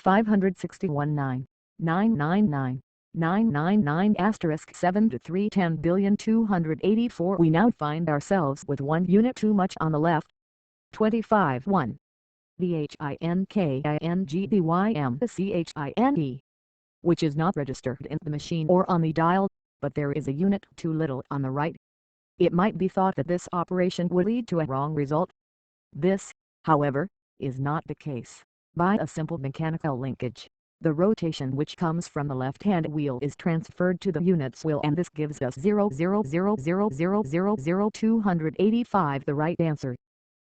561 999 999 7 to 310,284. We now find ourselves with one unit too much on the left. 25 1. BHINKINGDYMCHINE, which is not registered in the machine or on the dial, but there is a unit too little on the right. It might be thought that this operation would lead to a wrong result. This, however, is not the case. By a simple mechanical linkage, the rotation which comes from the left-hand wheel is transferred to the unit's wheel, and this gives us 0,000,000,285, the right answer.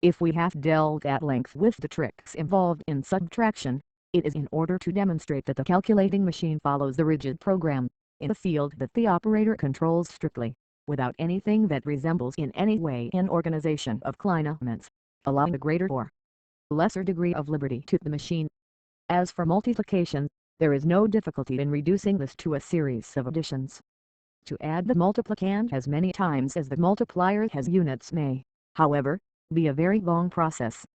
If we have dealt at length with the tricks involved in subtraction, it is in order to demonstrate that the calculating machine follows the rigid program, in a field that the operator controls strictly, without anything that resembles in any way an organization of clinamen, allowing a greater or lesser degree of liberty to the machine. As for multiplication, there is no difficulty in reducing this to a series of additions. To add the multiplicand as many times as the multiplier has units may, however, be a very long process.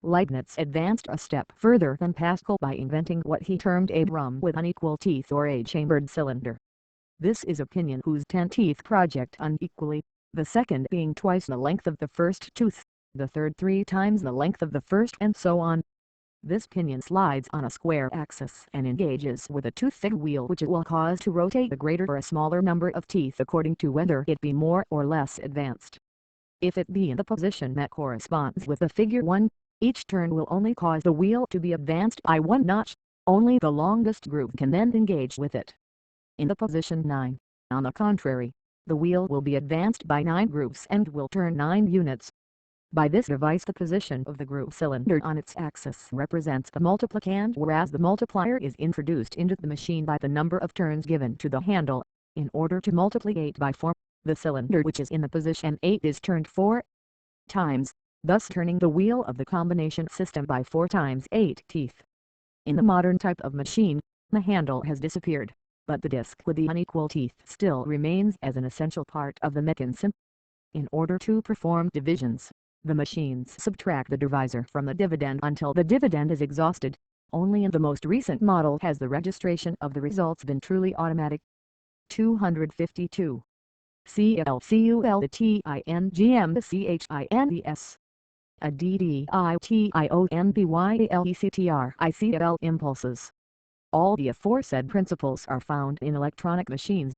Leibniz advanced a step further than Pascal by inventing what he termed a drum with unequal teeth, or a chambered cylinder. This is a pinion whose 10 teeth project unequally, the second being twice the length of the first tooth, the third 3 times the length of the first, and so on. This pinion slides on a square axis and engages with a tooth-thick wheel, which it will cause to rotate a greater or a smaller number of teeth according to whether it be more or less advanced. If it be in the position that corresponds with the figure 1, each turn will only cause the wheel to be advanced by 1 notch, only the longest groove can then engage with it. In the position 9, on the contrary, the wheel will be advanced by 9 grooves and will turn 9 units. By this device the position of the groove cylinder on its axis represents the multiplicand, whereas the multiplier is introduced into the machine by the number of turns given to the handle. In order to multiply 8 by 4, the cylinder which is in the position 8 is turned 4 times, thus turning the wheel of the combination system by 4 times 8 teeth. In the modern type of machine, the handle has disappeared, but the disc with the unequal teeth still remains as an essential part of the mechanism. In order to perform divisions, the machines subtract the divisor from the dividend until the dividend is exhausted. Only in the most recent model has the registration of the results been truly automatic. 252. CLCULTINGMCHINES. A DDITIONBYLECTRICL impulses. All the aforesaid principles are found in electronic machines.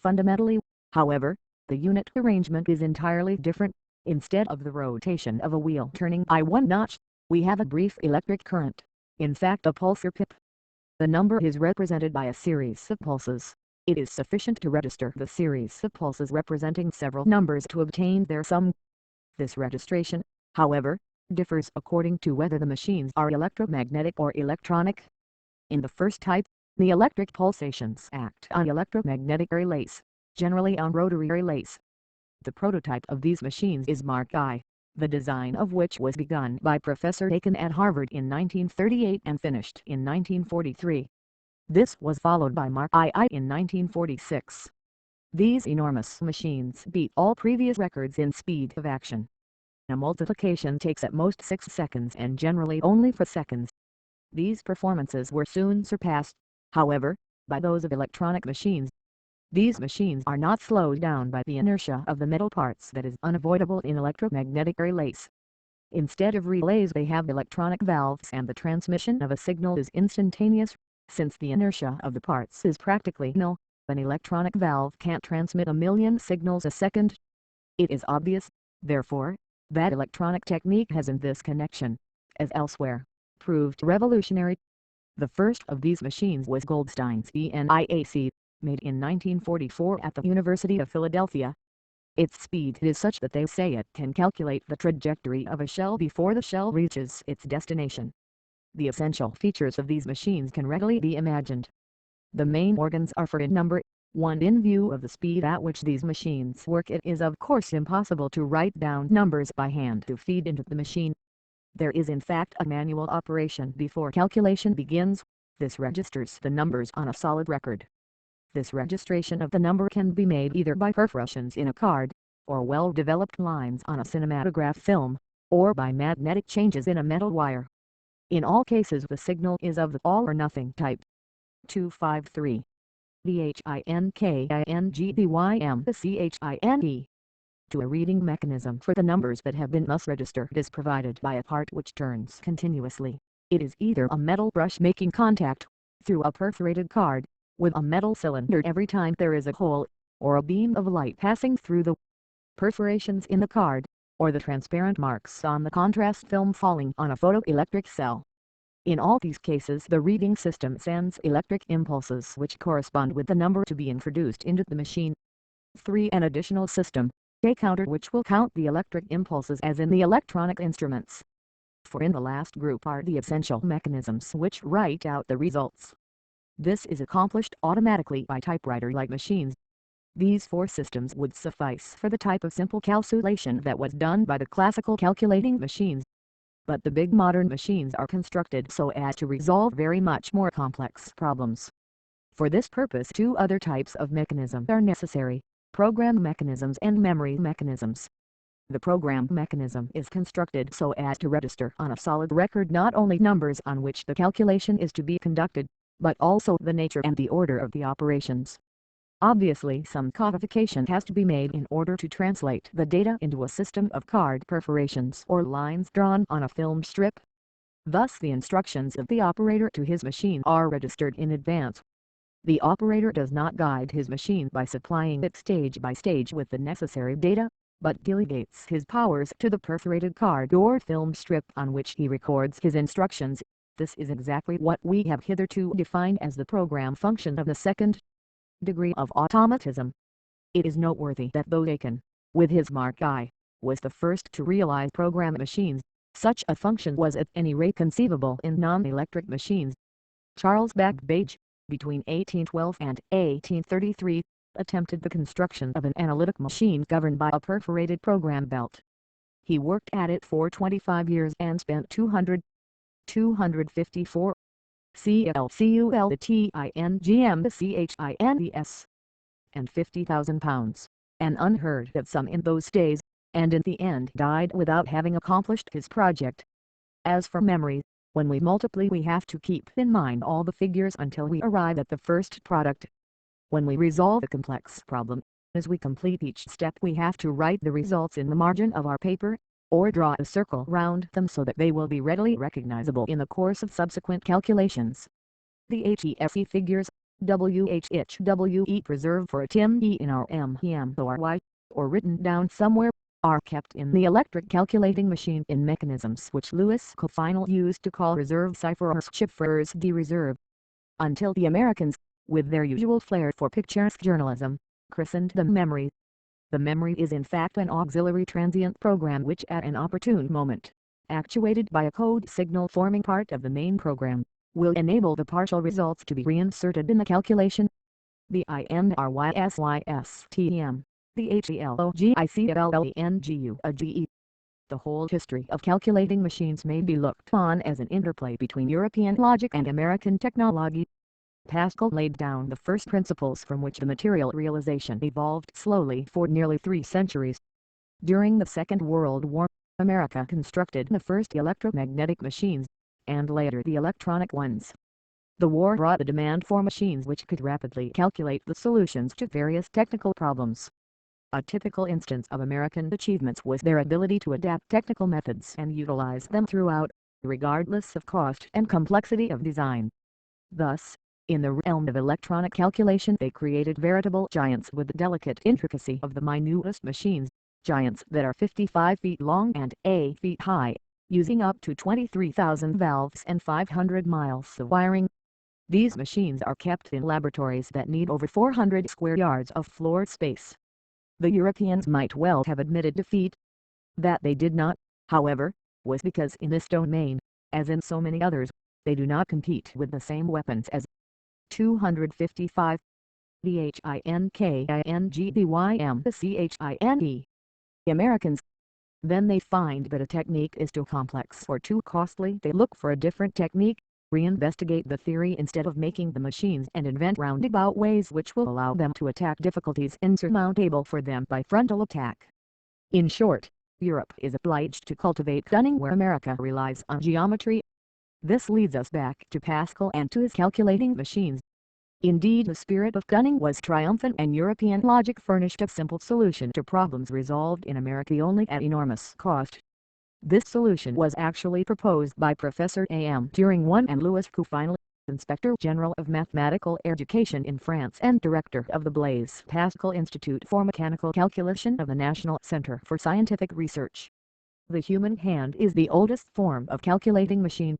Fundamentally, however, the unit arrangement is entirely different. Instead of the rotation of a wheel turning by 1 notch, we have a brief electric current, in fact a pulse or pip. The number is represented by a series of pulses. It is sufficient to register the series of pulses representing several numbers to obtain their sum. This registration, however, differs according to whether the machines are electromagnetic or electronic. In the first type, the electric pulsations act on electromagnetic relays, generally on rotary relays. The prototype of these machines is Mark I, the design of which was begun by Professor Aiken at Harvard in 1938 and finished in 1943. This was followed by Mark II in 1946. These enormous machines beat all previous records in speed of action. A multiplication takes at most 6 seconds and generally only 4 seconds. These performances were soon surpassed, however, by those of electronic machines. These machines are not slowed down by the inertia of the metal parts that is unavoidable in electromagnetic relays. Instead of relays they have electronic valves, and the transmission of a signal is instantaneous. Since the inertia of the parts is practically nil, an electronic valve can't transmit 1,000,000 signals a second. It is obvious, therefore, that electronic technique has in this connection, as elsewhere, proved revolutionary. The first of these machines was Goldstein's ENIAC, made in 1944 at the University of Philadelphia. Its speed is such that they say it can calculate the trajectory of a shell before the shell reaches its destination. The essential features of these machines can readily be imagined. The main organs are 4 in number. 1. In view of the speed at which these machines work, it is of course impossible to write down numbers by hand to feed into the machine. There is in fact a manual operation before calculation begins. This registers the numbers on a solid record. This registration of the number can be made either by perforations in a card, or well-developed lines on a cinematograph film, or by magnetic changes in a metal wire. In all cases the signal is of the all-or-nothing type. 253. VHINKINGBYM to a reading mechanism for the numbers that have been thus registered is provided by a part which turns continuously. It is either a metal brush making contact through a perforated card with a metal cylinder every time there is a hole, or a beam of light passing through the perforations in the card, or the transparent marks on the contrast film falling on a photoelectric cell. In all these cases the reading system sends electric impulses which correspond with the number to be introduced into the machine. 3. An additional system, a counter, which will count the electric impulses as in the electronic instruments. For in the last group are the essential mechanisms which write out the results. This is accomplished automatically by typewriter-like machines. These 4 systems would suffice for the type of simple calculation that was done by the classical calculating machines. But the big modern machines are constructed so as to resolve very much more complex problems. For this purpose 2 other types of mechanism are necessary: program mechanisms and memory mechanisms. The program mechanism is constructed so as to register on a solid record not only numbers on which the calculation is to be conducted, but also the nature and the order of the operations. Obviously some codification has to be made in order to translate the data into a system of card perforations or lines drawn on a film strip. Thus the instructions of the operator to his machine are registered in advance. The operator does not guide his machine by supplying it stage by stage with the necessary data, but delegates his powers to the perforated card or film strip on which he records his instructions. This is exactly what we have hitherto defined as the program function of the second degree of automatism. It is noteworthy that though Bacon, with his Mark I, was the first to realize program machines, such a function was at any rate conceivable in non-electric machines. Charles Babbage, between 1812 and 1833, attempted the construction of an analytic machine governed by a perforated program belt. He worked at it for 25 years and spent 254 CLCULTINGMCHINES and £50,000, an unheard of sum in those days, and in the end died without having accomplished his project. As for memory, when we multiply we have to keep in mind all the figures until we arrive at the first product. When we resolve a complex problem, as we complete each step we have to write the results in the margin of our paper, or draw a circle round them so that they will be readily recognizable in the course of subsequent calculations. The HESE figures, WHWE preserved for a TIM-E in our MEMORY, or written down somewhere, are kept in the electric calculating machine in mechanisms which Louis Cofinal used to call reserve cipher or chiffres de reserve. Until the Americans, with their usual flair for picturesque journalism, christened them memory. The memory is in fact an auxiliary transient program which at an opportune moment, actuated by a code signal forming part of the main program, will enable the partial results to be reinserted in the calculation. The INRYSYSTM, the HELOGICLENGUAGE. The whole history of calculating machines may be looked on as an interplay between European logic and American technology. Pascal laid down the first principles from which the material realization evolved slowly for nearly 3 centuries. During the Second World War, America constructed the first electromagnetic machines, and later the electronic ones. The war brought a demand for machines which could rapidly calculate the solutions to various technical problems. A typical instance of American achievements was their ability to adapt technical methods and utilize them throughout, regardless of cost and complexity of design. Thus, in the realm of electronic calculation they created veritable giants with the delicate intricacy of the minutest machines, giants that are 55 feet long and 8 feet high, using up to 23,000 valves and 500 miles of wiring. These machines are kept in laboratories that need over 400 square yards of floor space. The Europeans might well have admitted defeat. That they did not, however, was because in this domain, as in so many others, they do not compete with the same weapons as 255. VHINKINGBYMCHINE. Americans. Then they find that a technique is too complex or too costly. They look for a different technique, reinvestigate the theory instead of making the machines, and invent roundabout ways which will allow them to attack difficulties insurmountable for them by frontal attack. In short, Europe is obliged to cultivate cunning where America relies on geometry. This leads us back to Pascal and to his calculating machines. Indeed, the spirit of cunning was triumphant, and European logic furnished a simple solution to problems resolved in America only at enormous cost. This solution was actually proposed by Professor A.M. Turing I and Louis Couffineau, Inspector General of Mathematical Education in France and Director of the Blaise Pascal Institute for Mechanical Calculation of the National Center for Scientific Research. The human hand is the oldest form of calculating machine.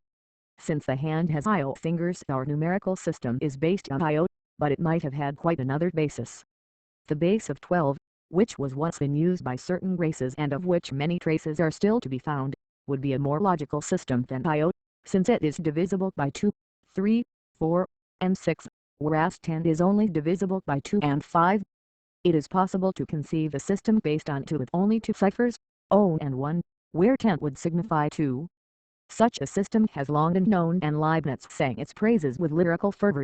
Since the hand has I/O fingers, our numerical system is based on I/O, but it might have had quite another basis. The base of 12, which was once in use by certain races and of which many traces are still to be found, would be a more logical system than I/O, since it is divisible by 2, 3, 4, and 6, whereas 10 is only divisible by 2 and 5. It is possible to conceive a system based on 2 with only 2 ciphers, 0 and 1, where 10 would signify 2. Such a system has long been known, and Leibniz sang its praises with lyrical fervor.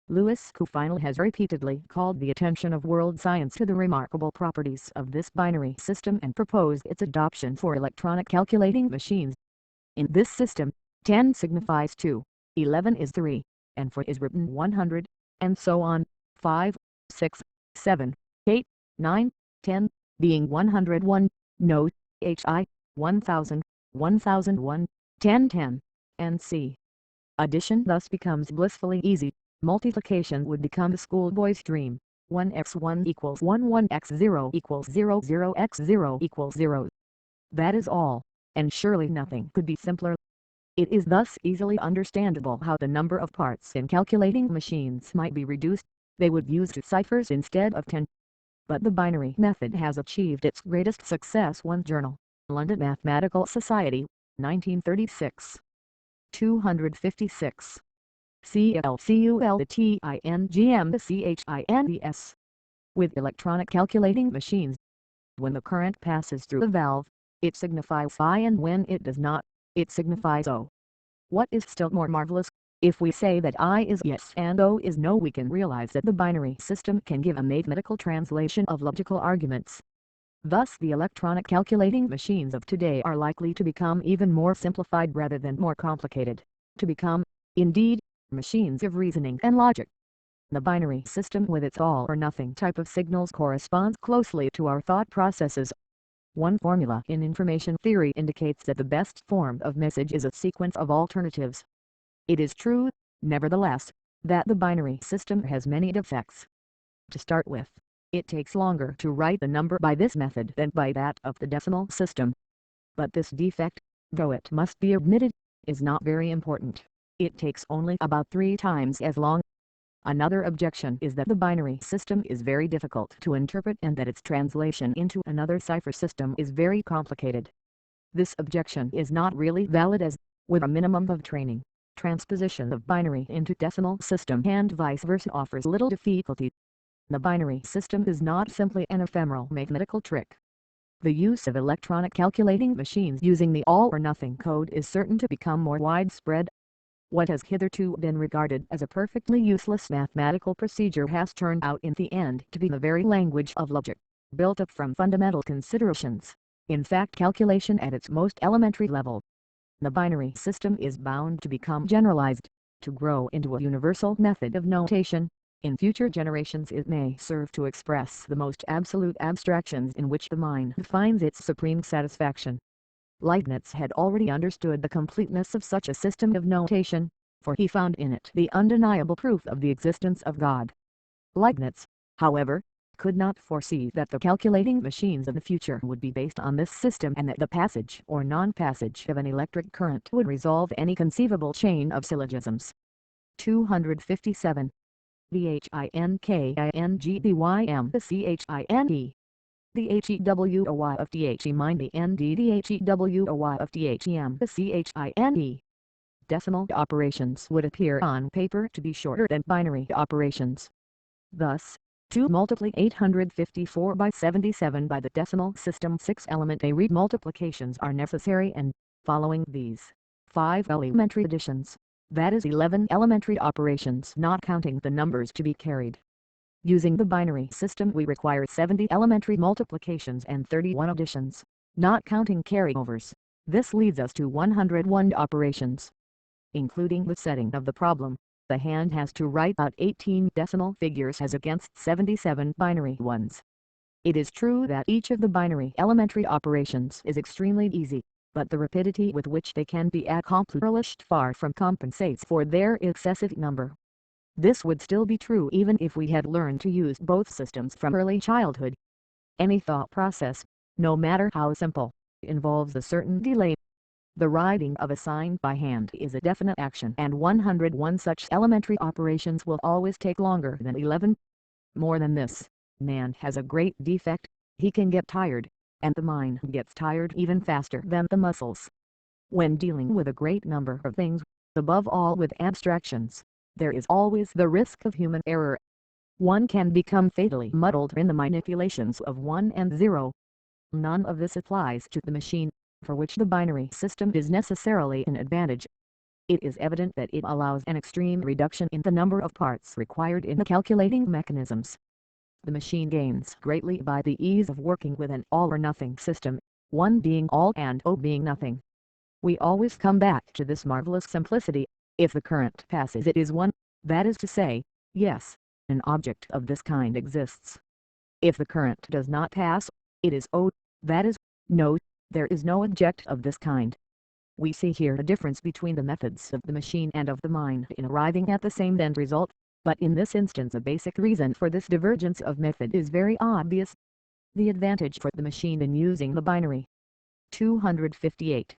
Louis Couffineau has repeatedly called the attention of world science to the remarkable properties of this binary system and proposed its adoption for electronic calculating machines. In this system, 10 signifies 2, 11 is 3, and 4 is written 100, and so on, 5, 6, 7, 8, 9, 10, being 101, note, HI, 1000, 1001, 1010, and c. Addition thus becomes blissfully easy. Multiplication would become a schoolboy's dream. 1x1 equals 1, 1x0 equals 0, 0x0 equals 0. That is all, and surely nothing could be simpler. It is thus easily understandable how the number of parts in calculating machines might be reduced. They would use 2 ciphers instead of 10. But the binary method has achieved its greatest success. One journal, London Mathematical Society, 1936. 256. CLCULTINGMCHINDS. With electronic calculating machines, when the current passes through a valve, it signifies I, and when it does not, it signifies O. What is still more marvelous, if we say that I is yes and O is no, we can realize that the binary system can give a mathematical translation of logical arguments. Thus the electronic calculating machines of today are likely to become even more simplified rather than more complicated, to become, indeed, machines of reasoning and logic. The binary system with its all-or-nothing type of signals corresponds closely to our thought processes. One formula in information theory indicates that the best form of message is a sequence of alternatives. It is true, nevertheless, that the binary system has many defects. To start with, it takes longer to write the number by this method than by that of the decimal system. But this defect, though it must be admitted, is not very important. It takes only about 3 times as long. Another objection is that the binary system is very difficult to interpret and that its translation into another cipher system is very complicated. This objection is not really valid as, with a minimum of training, transposition of binary into decimal system and vice versa offers little difficulty. The binary system is not simply an ephemeral mathematical trick. The use of electronic calculating machines using the all-or-nothing code is certain to become more widespread. What has hitherto been regarded as a perfectly useless mathematical procedure has turned out in the end to be the very language of logic, built up from fundamental considerations, in fact calculation at its most elementary level. The binary system is bound to become generalized, to grow into a universal method of notation. In future generations it may serve to express the most absolute abstractions in which the mind finds its supreme satisfaction. Leibniz had already understood the completeness of such a system of notation, for he found in it the undeniable proof of the existence of God. Leibniz, however, could not foresee that the calculating machines of the future would be based on this system and that the passage or non-passage of an electric current would resolve any conceivable chain of syllogisms. 257. The HINKINGBYM the CHINE. The HEWOY of THE mind the ND the HEWOY of THEM the CHINE. Decimal operations would appear on paper to be shorter than binary operations. Thus, to multiply 854 by 77 by the decimal system 6 element array multiplications are necessary, and, following these, 5 elementary additions, that is 11 elementary operations not counting the numbers to be carried. Using the binary system we require 70 elementary multiplications and 31 additions, not counting carryovers. This leads us to 101 operations. including the setting of the problem. The hand has to write out 18 decimal figures as against 77 binary ones. It is true that each of the binary elementary operations is extremely easy, but the rapidity with which they can be accomplished far from compensates for their excessive number. This would still be true even if we had learned to use both systems from early childhood. Any thought process, no matter how simple, involves a certain delay. The writing of a sign by hand is a definite action, and 101 such elementary operations will always take longer than 11. More than this, man has a great defect: he can get tired, and the mind gets tired even faster than the muscles. When dealing with a great number of things, above all with abstractions, there is always the risk of human error. One can become fatally muddled in the manipulations of 1 and 0. None of this applies to the machine, for which the binary system is necessarily an advantage. It is evident that it allows an extreme reduction in the number of parts required in the calculating mechanisms. The machine gains greatly by the ease of working with an all-or-nothing system, 1 being all and 0 being nothing. We always come back to this marvelous simplicity: if the current passes it is 1, that is to say, yes, an object of this kind exists. If the current does not pass, it is 0, that is, no, there is no object of this kind. We see here a difference between the methods of the machine and of the mind in arriving at the same end result, but in this instance a basic reason for this divergence of method is very obvious: the advantage for the machine in using the binary. 258.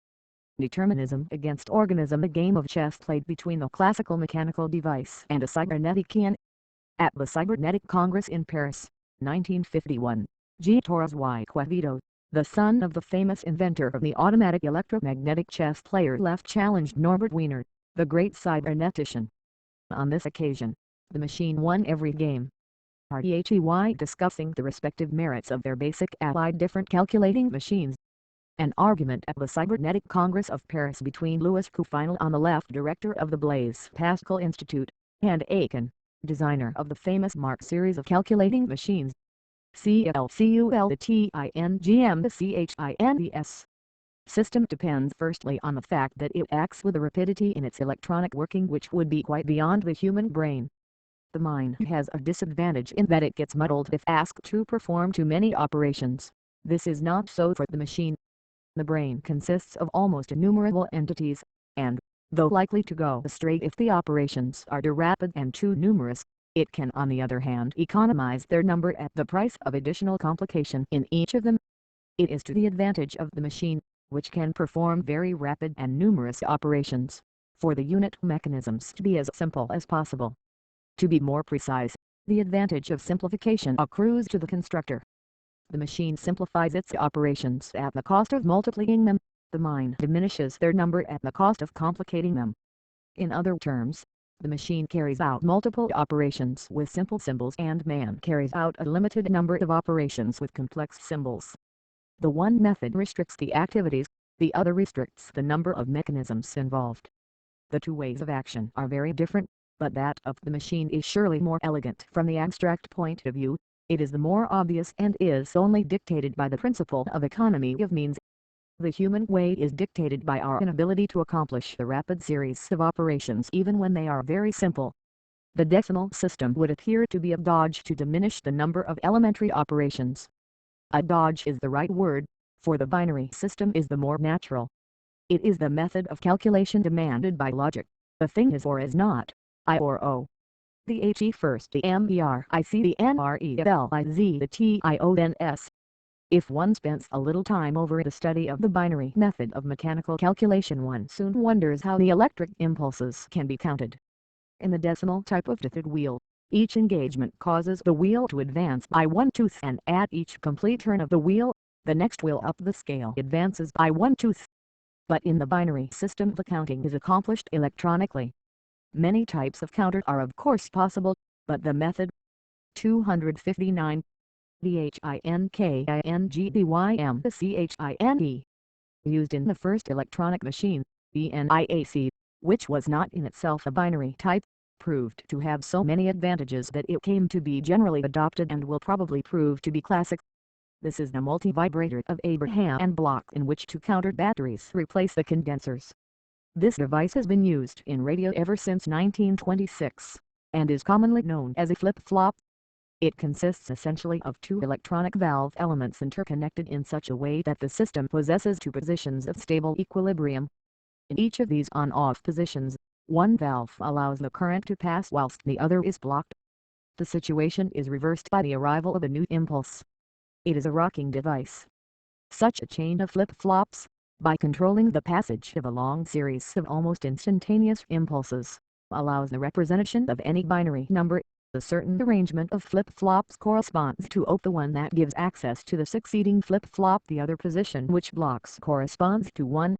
Determinism against organism: a game of chess played between the classical mechanical device and a cybernetician. At the Cybernetic Congress in Paris, 1951, G. Torres y Quevedo, the son of the famous inventor of the automatic electromagnetic chess player, left challenged Norbert Wiener, the great cybernetician. On this occasion, the machine won every game. RTHEY discussing the respective merits of their basic allied different calculating machines. An argument at the Cybernetic Congress of Paris between Louis Coufinal on the left, director of the Blaise Pascal Institute, and Aiken, designer of the famous Mark series of calculating machines. CLCULTINGMCHINES. System depends firstly on the fact that it acts with a rapidity in its electronic working which would be quite beyond the human brain. The mind has a disadvantage in that it gets muddled if asked to perform too many operations. This is not so for the machine. The brain consists of almost innumerable entities, and, though likely to go astray if the operations are too rapid and too numerous, it can on the other hand economize their number at the price of additional complication in each of them. It is to the advantage of the machine, which can perform very rapid and numerous operations, for the unit mechanisms to be as simple as possible. To be more precise, the advantage of simplification accrues to the constructor. The machine simplifies its operations at the cost of multiplying them, the mind diminishes their number at the cost of complicating them. In other terms, the machine carries out multiple operations with simple symbols and man carries out a limited number of operations with complex symbols. The one method restricts the activities, the other restricts the number of mechanisms involved. The two ways of action are very different, but that of the machine is surely more elegant from the abstract point of view. It is the more obvious and is only dictated by the principle of economy of means. The human way is dictated by our inability to accomplish the rapid series of operations even when they are very simple. The decimal system would appear to be a dodge to diminish the number of elementary operations. A dodge is the right word, for the binary system is the more natural. It is the method of calculation demanded by logic: the thing is or is not, I or O. The HE first, the MERIC, the NRELIZ, the TIO then S. If one spends a little time over the study of the binary method of mechanical calculation, one soon wonders how the electric impulses can be counted. In the decimal type of the wheel, each engagement causes the wheel to advance by 1/2, and at each complete turn of the wheel, the next wheel up the scale advances by 1/2. But in the binary system the counting is accomplished electronically. Many types of counter are of course possible, but the method 259 DHINKINGDYMCHINE used in the first electronic machine, ENIAC, which was not in itself a binary type, proved to have so many advantages that it came to be generally adopted and will probably prove to be classic. This is the multivibrator of Abraham and Bloch, in which two counter batteries replace the condensers. This device has been used in radio ever since 1926, and is commonly known as a flip-flop. It consists essentially of two electronic valve elements interconnected in such a way that the system possesses two positions of stable equilibrium. In each of these on-off positions, one valve allows the current to pass whilst the other is blocked. The situation is reversed by the arrival of a new impulse. It is a rocking device. Such a chain of flip-flops, by controlling the passage of a long series of almost instantaneous impulses, allows the representation of any binary number. A certain arrangement of flip-flops corresponds to the one that gives access to the succeeding flip-flop. The other position which blocks corresponds to 1,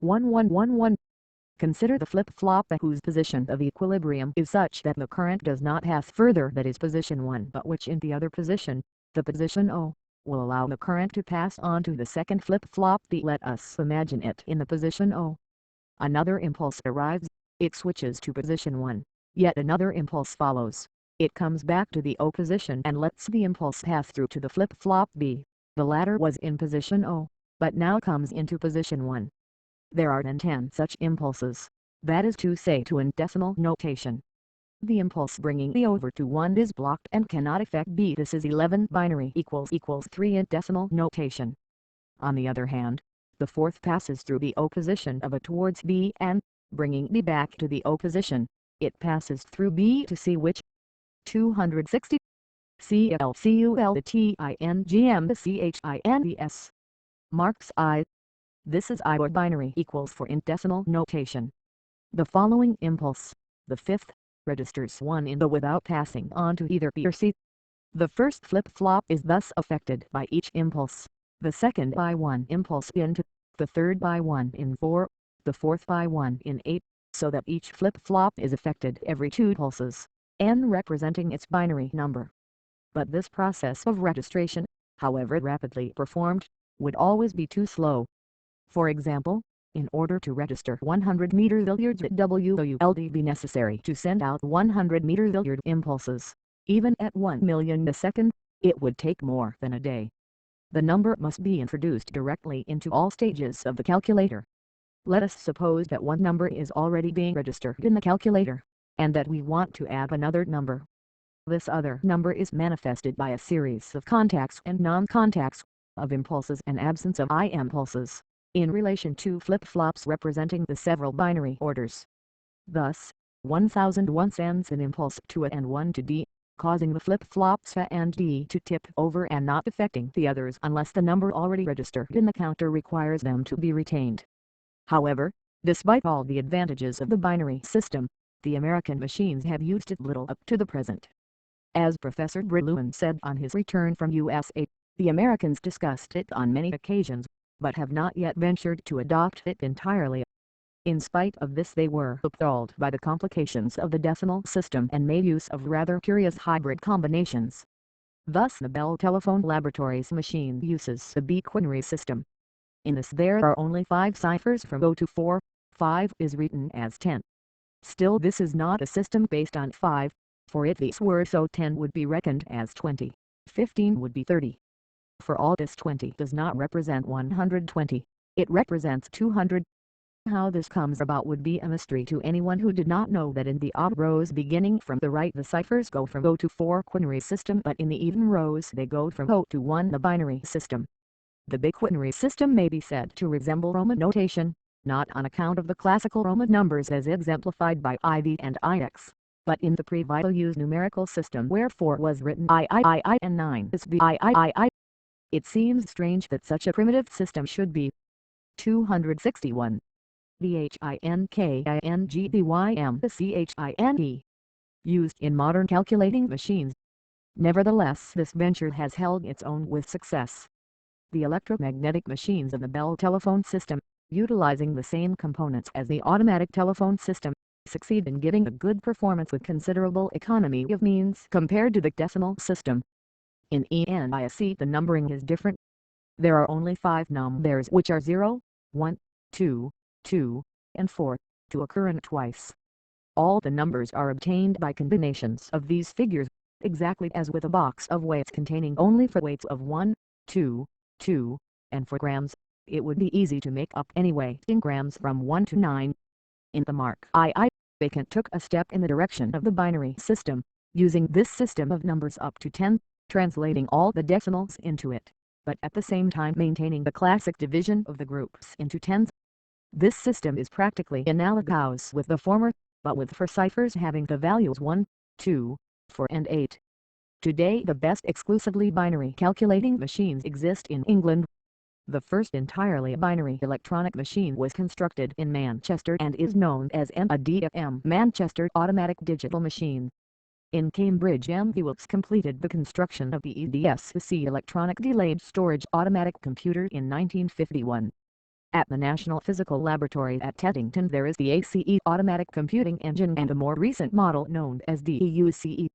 1, 1, 1, 1. Consider the flip-flop whose position of equilibrium is such that the current does not pass further, that is position 1, but which in the other position, the position O, will allow the current to pass on to the second flip-flop. Let us imagine it in the position O. Another impulse arrives, it switches to position 1, yet another impulse follows. It comes back to the O position and lets the impulse pass through to the flip-flop B. The latter was in position O, but now comes into position 1. There are then 10 such impulses, that is to say 2 in decimal notation. The impulse bringing the over to 1 is blocked and cannot affect B. This is 11 binary equals 3 in decimal notation. On the other hand, the fourth passes through the O position of A towards B and, bringing B back to the O position, it passes through B to C, which 260 CLCULTINGMCHINDS marks I. This is I, or binary equals 4 in decimal notation. The following impulse, the fifth, registers 1 in the without passing on to either B or C. The first flip-flop is thus affected by each impulse, the second by 1 impulse in 2, the third by 1 in 4, the fourth by 1 in 8, so that each flip-flop is affected every 2 pulses, n representing its binary number. But this process of registration, however rapidly performed, would always be too slow. For example, in order to register 100 meter-billiards at WOULD be necessary to send out 100 meter-billiard impulses. Even at 1 million a second, it would take more than a day. The number must be introduced directly into all stages of the calculator. Let us suppose that one number is already being registered in the calculator, and that we want to add another number. This other number is manifested by a series of contacts and non-contacts, of impulses and absence of impulses, in relation to flip-flops representing the several binary orders. Thus, 1001 sends an impulse to A and 1 to D, causing the flip-flops A and D to tip over and not affecting the others unless the number already registered in the counter requires them to be retained. However, despite all the advantages of the binary system, the American machines have used it little up to the present. As Professor Brillouin said on his return from USA, the Americans discussed it on many occasions, but have not yet ventured to adopt it entirely. In spite of this, they were appalled by the complications of the decimal system and made use of rather curious hybrid combinations. Thus the Bell Telephone Laboratories machine uses the B-quinary system. In this there are only 5 ciphers from 0 to 4, 5 is written as 10. Still, this is not a system based on 5, for if these were so 10 would be reckoned as 20, 15 would be 30. For all this 20 does not represent 120, it represents 200. How this comes about would be a mystery to anyone who did not know that in the odd rows beginning from the right the ciphers go from 0 to 4 quinary system, but in the even rows they go from 0 to 1 the binary system. The biquinary system may be said to resemble Roman notation, not on account of the classical Roman numbers as exemplified by IV and IX, but in the pre-Vital use numerical system where 4 was written III and 9 is VIII. It seems strange that such a primitive system should be 261. VHINKINGDYMCHINE used in modern calculating machines. Nevertheless, this venture has held its own with success. The electromagnetic machines of the Bell telephone system, utilizing the same components as the automatic telephone system, succeed in giving a good performance with considerable economy of means compared to the decimal system. In ENIAC the numbering is different. There are only 5 numbers which are 0, 1, 2, 2, and 4, to occur twice. All the numbers are obtained by combinations of these figures, exactly as with a box of weights containing only 4 weights of 1, 2, 2, and 4 grams. It would be easy to make up any weight in grams from 1 to 9, In the Mark II, Bacon took a step in the direction of the binary system, using this system of numbers up to 10, translating all the decimals into it, but at the same time maintaining the classic division of the groups into tens. This system is practically analogous with the former, but with for ciphers having the values 1, 2, 4 and 8. Today the best exclusively binary calculating machines exist in England. The first entirely binary electronic machine was constructed in Manchester and is known as MADM, Manchester Automatic Digital Machine. In Cambridge, M.B. Wilkes completed the construction of the EDSC Electronic Delayed Storage Automatic Computer in 1951. At the National Physical Laboratory at Teddington there is the ACE Automatic Computing Engine and a more recent model known as the EUCE.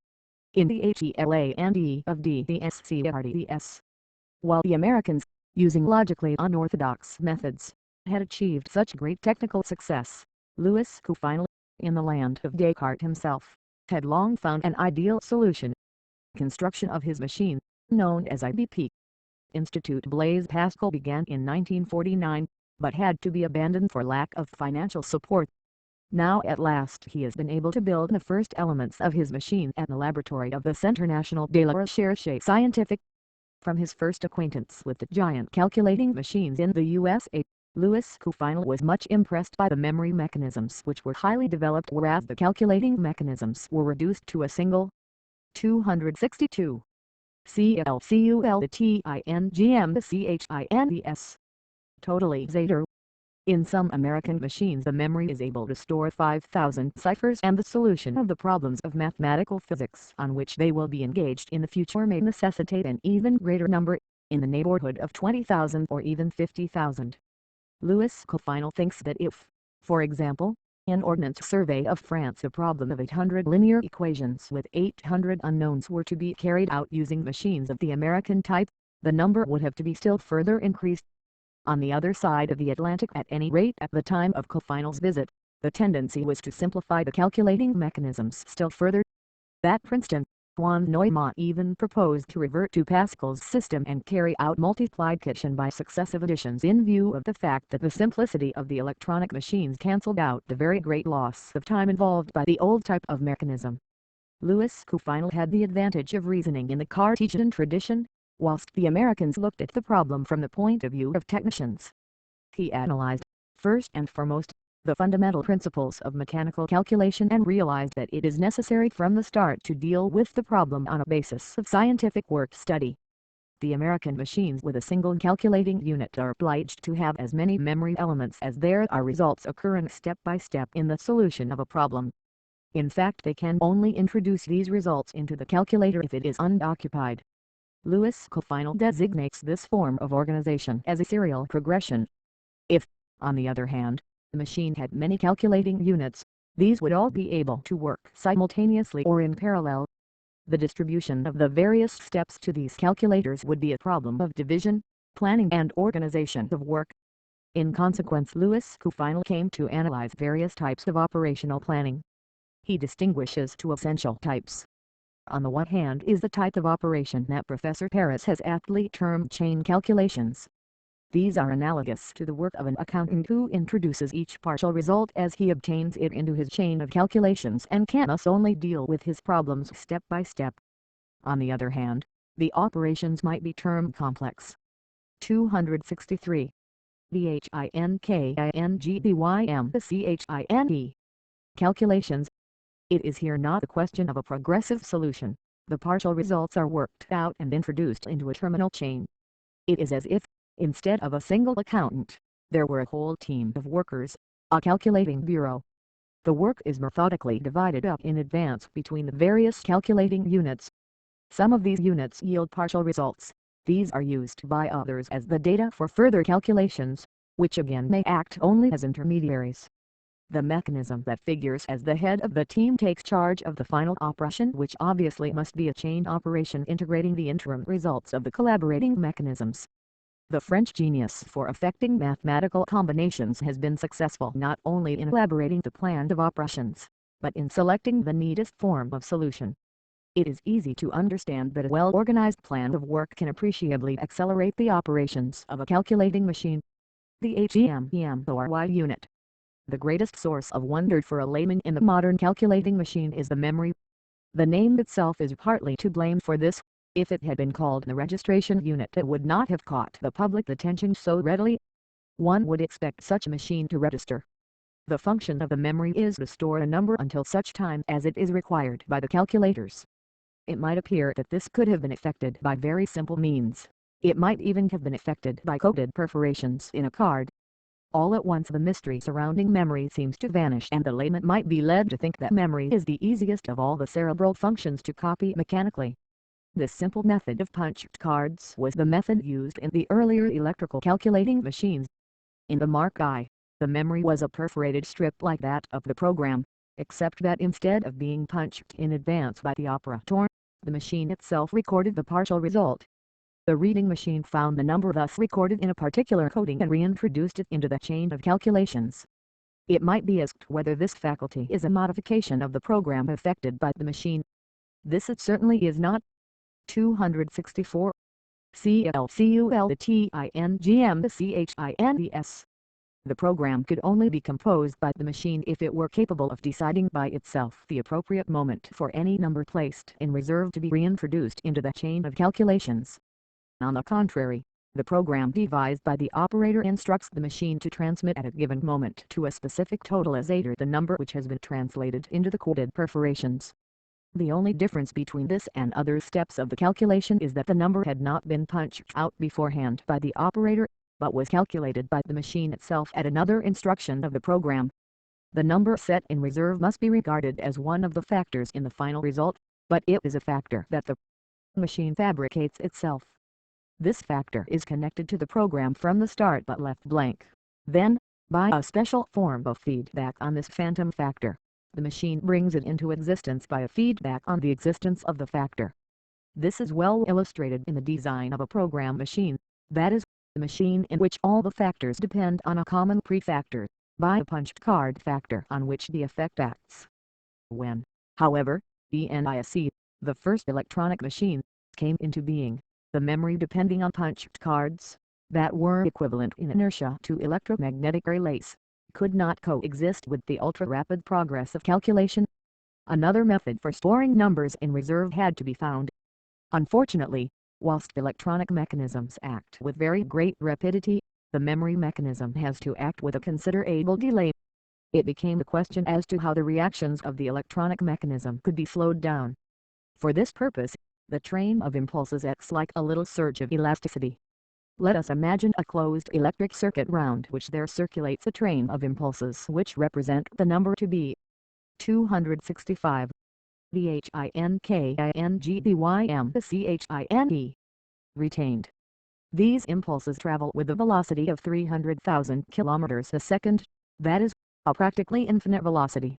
In the HELA&E of DSCRDS. While the Americans, using logically unorthodox methods, had achieved such great technical success, Louis Kufein, in the land of Descartes himself, had long found an ideal solution. Construction of his machine, known as IBP Institut Blaise Pascal, began in 1949, but had to be abandoned for lack of financial support. Now at last he has been able to build the first elements of his machine at the laboratory of the Centre National de la Recherche Scientifique. From his first acquaintance with the giant calculating machines in the USA, Louis Kufein was much impressed by the memory mechanisms which were highly developed, whereas the calculating mechanisms were reduced to a single 262 CLCULTINGMCHINDS. Totalizator. In some American machines the memory is able to store 5,000 ciphers, and the solution of the problems of mathematical physics on which they will be engaged in the future may necessitate an even greater number, in the neighborhood of 20,000 or even 50,000. Louis Kufein thinks that if, for example, in Ordnance Survey of France a problem of 800 linear equations with 800 unknowns were to be carried out using machines of the American type, the number would have to be still further increased. On the other side of the Atlantic, at any rate at the time of Kufein's visit, the tendency was to simplify the calculating mechanisms still further. At Princeton, Juan Neumann even proposed to revert to Pascal's system and carry out multiplication by successive additions in view of the fact that the simplicity of the electronic machines cancelled out the very great loss of time involved by the old type of mechanism. Louis Kufein had the advantage of reasoning in the Cartesian tradition, whilst the Americans looked at the problem from the point of view of technicians. He analyzed, first and foremost, the fundamental principles of mechanical calculation and realized that it is necessary from the start to deal with the problem on a basis of scientific work study. The American machines with a single calculating unit are obliged to have as many memory elements as there are results occurring step by step in the solution of a problem. In fact, they can only introduce these results into the calculator if it is unoccupied. Louis Kufein designates this form of organization as a serial progression. If, on the other hand, the machine had many calculating units, these would all be able to work simultaneously or in parallel. The distribution of the various steps to these calculators would be a problem of division, planning and organization of work. In consequence, Louis Kufein came to analyze various types of operational planning. He distinguishes two essential types. On the one hand is the type of operation that Professor Paris has aptly termed chain calculations. These are analogous to the work of an accountant who introduces each partial result as he obtains it into his chain of calculations and can thus only deal with his problems step by step. On the other hand, the operations might be termed complex. 263. THINKINGDYMCHINE. Calculations. It is here not a question of a progressive solution. The partial results are worked out and introduced into a terminal chain. It is as if, instead of a single accountant, there were a whole team of workers, a calculating bureau. The work is methodically divided up in advance between the various calculating units. Some of these units yield partial results. These are used by others as the data for further calculations, which again may act only as intermediaries. The mechanism that figures as the head of the team takes charge of the final operation, which obviously must be a chain operation integrating the interim results of the collaborating mechanisms. The French genius for effecting mathematical combinations has been successful not only in elaborating the plan of operations, but in selecting the neatest form of solution. It is easy to understand that a well-organized plan of work can appreciably accelerate the operations of a calculating machine. The HEMEMORY unit. The greatest source of wonder for a layman in the modern calculating machine is the memory. The name itself is partly to blame for this. If it had been called the registration unit, it would not have caught the public attention so readily. One would expect such a machine to register. The function of the memory is to store a number until such time as it is required by the calculators. It might appear that this could have been effected by very simple means. It might even have been effected by coded perforations in a card. All at once the mystery surrounding memory seems to vanish, and the layman might be led to think that memory is the easiest of all the cerebral functions to copy mechanically. This simple method of punched cards was the method used in the earlier electrical calculating machines. In the Mark I, the memory was a perforated strip like that of the program, except that instead of being punched in advance by the operator, the machine itself recorded the partial result. The reading machine found the number thus recorded in a particular coding and reintroduced it into the chain of calculations. It might be asked whether this faculty is a modification of the program effected by the machine. This it certainly is not. 264. CLCULTINGMCHINDS. The program could only be composed by the machine if it were capable of deciding by itself the appropriate moment for any number placed in reserve to be reintroduced into the chain of calculations. On the contrary, the program devised by the operator instructs the machine to transmit at a given moment to a specific totalizator the number which has been translated into the coded perforations. The only difference between this and other steps of the calculation is that the number had not been punched out beforehand by the operator, but was calculated by the machine itself at another instruction of the program. The number set in reserve must be regarded as one of the factors in the final result, but it is a factor that the machine fabricates itself. This factor is connected to the program from the start but left blank. Then, by a special form of feedback on this phantom factor, the machine brings it into existence by a feedback on the existence of the factor. This is well illustrated in the design of a program machine, that is, the machine in which all the factors depend on a common prefactor, by a punched card factor on which the effect acts. When, however, ENIAC, the first electronic machine, came into being, the memory depending on punched cards, that were equivalent in inertia to electromagnetic relays, could not coexist with the ultra-rapid progress of calculation. Another method for storing numbers in reserve had to be found. Unfortunately, whilst electronic mechanisms act with very great rapidity, the memory mechanism has to act with a considerable delay. It became a question as to how the reactions of the electronic mechanism could be slowed down. For this purpose, the train of impulses acts like a little surge of elasticity. Let us imagine a closed electric circuit round which there circulates a train of impulses which represent the number to be 265. DHINKINGDYMCHINE. Retained. These impulses travel with a velocity of 300,000 kilometers a second, that is, a practically infinite velocity.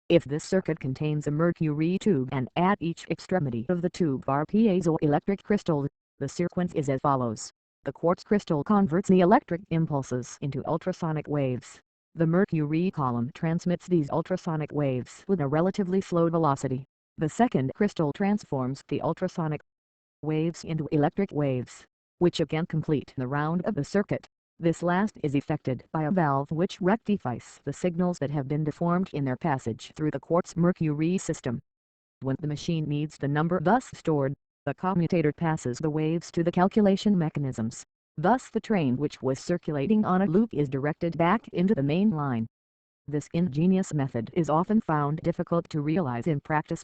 If this circuit contains a mercury tube and at each extremity of the tube are piezoelectric crystals, the sequence is as follows. The quartz crystal converts the electric impulses into ultrasonic waves. The mercury column transmits these ultrasonic waves with a relatively slow velocity. The second crystal transforms the ultrasonic waves into electric waves, which again complete the round of the circuit. This last is effected by a valve which rectifies the signals that have been deformed in their passage through the quartz mercury system. When the machine needs the number thus stored, the commutator passes the waves to the calculation mechanisms. Thus the train which was circulating on a loop is directed back into the main line. This ingenious method is often found difficult to realize in practice.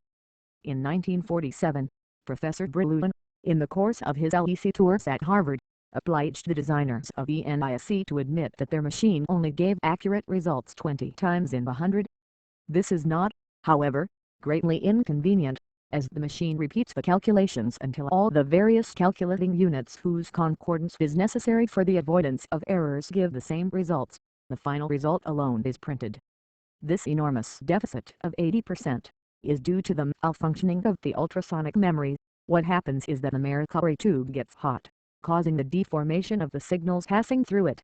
In 1947, Professor Brillouin, in the course of his LEC tours at Harvard, obliged the designers of ENIAC to admit that their machine only gave accurate results 20 times in 100. This is not, however, greatly inconvenient, as the machine repeats the calculations until all the various calculating units whose concordance is necessary for the avoidance of errors give the same results. The final result alone is printed. This enormous deficit of 80% is due to the malfunctioning of the ultrasonic memory. What happens is that the mercury tube gets hot, causing the deformation of the signals passing through it.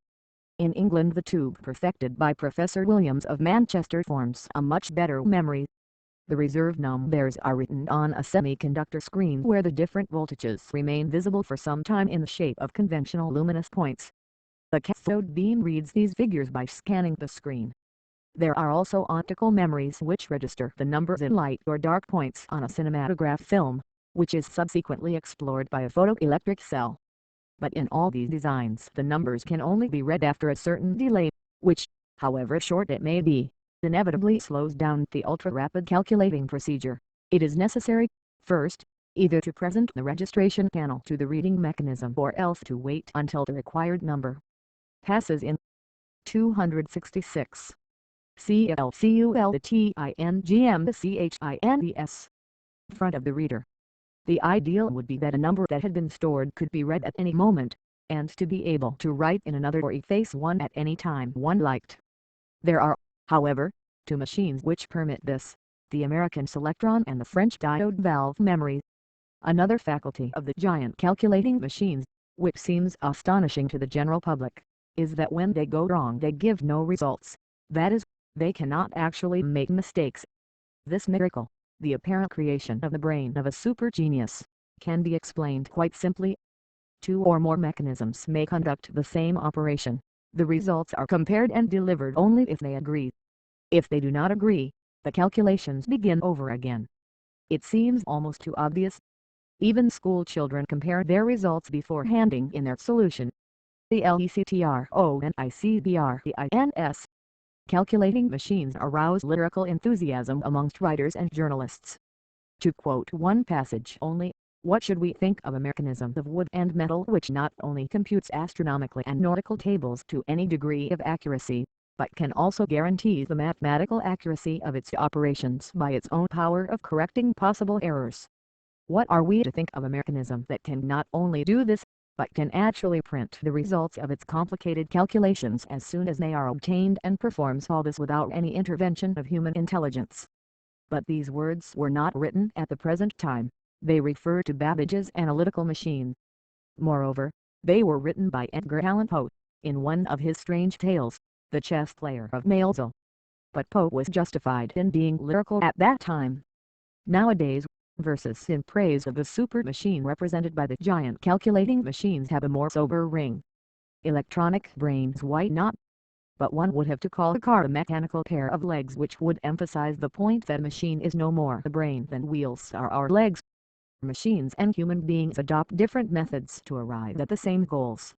In England, the tube perfected by Professor Williams of Manchester forms a much better memory. The reserve numbers are written on a semiconductor screen where the different voltages remain visible for some time in the shape of conventional luminous points. The cathode beam reads these figures by scanning the screen. There are also optical memories which register the numbers in light or dark points on a cinematograph film, which is subsequently explored by a photoelectric cell. But in all these designs the numbers can only be read after a certain delay, which, however short it may be, inevitably slows down the ultra-rapid calculating procedure. It is necessary, first, either to present the registration panel to the reading mechanism or else to wait until the required number passes in. 266. CLCULTINGMCHINDS. Front of the reader. The ideal would be that a number that had been stored could be read at any moment, and to be able to write in another or efface one at any time one liked. There are, however, two machines which permit this, the American Selectron and the French diode valve memory. Another faculty of the giant calculating machines, which seems astonishing to the general public, is that when they go wrong they give no results, that is, they cannot actually make mistakes. This miracle, the apparent creation of the brain of a super genius, can be explained quite simply. Two or more mechanisms may conduct the same operation. The results are compared and delivered only if they agree. If they do not agree, the calculations begin over again. It seems almost too obvious. Even school children compare their results before handing in their solution. The LECTRONICBREINS. Calculating machines arouse lyrical enthusiasm amongst writers and journalists. To quote one passage only, what should we think of a mechanism of wood and metal which not only computes astronomically and nautical tables to any degree of accuracy, but can also guarantee the mathematical accuracy of its operations by its own power of correcting possible errors? What are we to think of a mechanism that can not only do this, but can actually print the results of its complicated calculations as soon as they are obtained and performs all this without any intervention of human intelligence? But these words were not written at the present time, they refer to Babbage's analytical machine. Moreover, they were written by Edgar Allan Poe, in one of his strange tales, The Chess Player of Malesherbes. But Poe was justified in being lyrical at that time. Nowadays, verses in praise of the super machine represented by the giant calculating machines have a more sober ring. Electronic brains, why not? But one would have to call a car a mechanical pair of legs, which would emphasize the point that a machine is no more a brain than wheels are our legs. Machines and human beings adopt different methods to arrive at the same goals.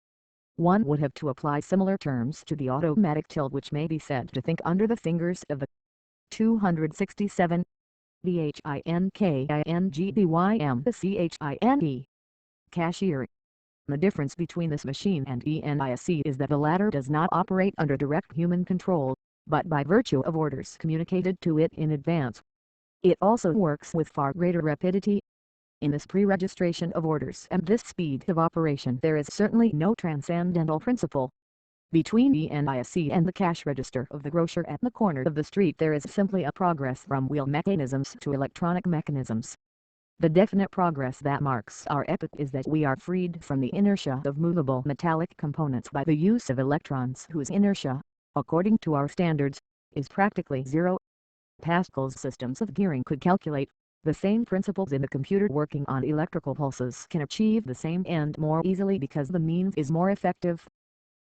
One would have to apply similar terms to the automatic till, which may be said to think under the fingers of the 267. BHINKINGBYMCHINE. Cashier. The difference between this machine and ENIAC is that the latter does not operate under direct human control, but by virtue of orders communicated to it in advance. It also works with far greater rapidity. In this pre-registration of orders and this speed of operation there is certainly no transcendental principle. Between ENIAC and the cash register of the grocer at the corner of the street there is simply a progress from wheel mechanisms to electronic mechanisms. The definite progress that marks our epoch is that we are freed from the inertia of movable metallic components by the use of electrons whose inertia, according to our standards, is practically zero. Pascal's systems of gearing could calculate. The same principles in the computer working on electrical pulses can achieve the same end more easily because the means is more effective.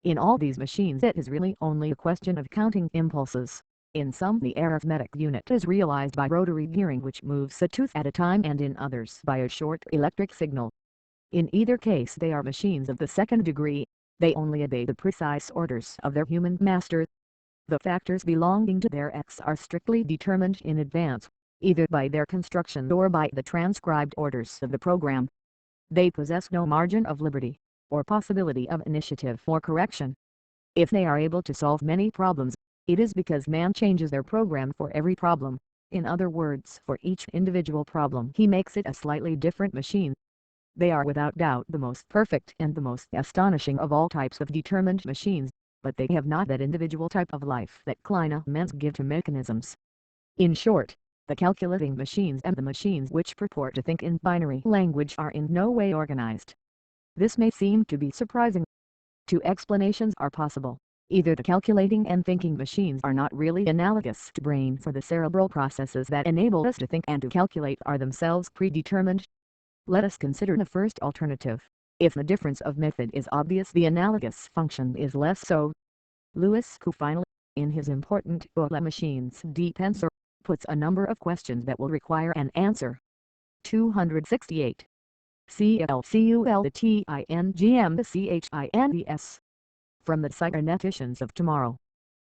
In all these machines it is really only a question of counting impulses. In some the arithmetic unit is realized by rotary gearing which moves a tooth at a time, and in others by a short electric signal. In either case they are machines of the second degree, they only obey the precise orders of their human master. The factors belonging to their X are strictly determined in advance, either by their construction or by the transcribed orders of the program. They possess no margin of liberty, or possibility of initiative or correction. If they are able to solve many problems, it is because man changes their program for every problem. In other words, for each individual problem he makes it a slightly different machine. They are without doubt the most perfect and the most astonishing of all types of determined machines, but they have not that individual type of life that Kleinmans give to mechanisms. In short, the calculating machines and the machines which purport to think in binary language are in no way organized. This may seem to be surprising. Two explanations are possible. Either the calculating and thinking machines are not really analogous to brain, for the cerebral processes that enable us to think and to calculate are themselves predetermined. Let us consider the first alternative. If the difference of method is obvious, the analogous function is less so. Louis Kuffinel, in his important book La Machine's Defensor, puts a number of questions that will require an answer. 268. CLCULTINGMCHINES. From the Cyberneticians of Tomorrow.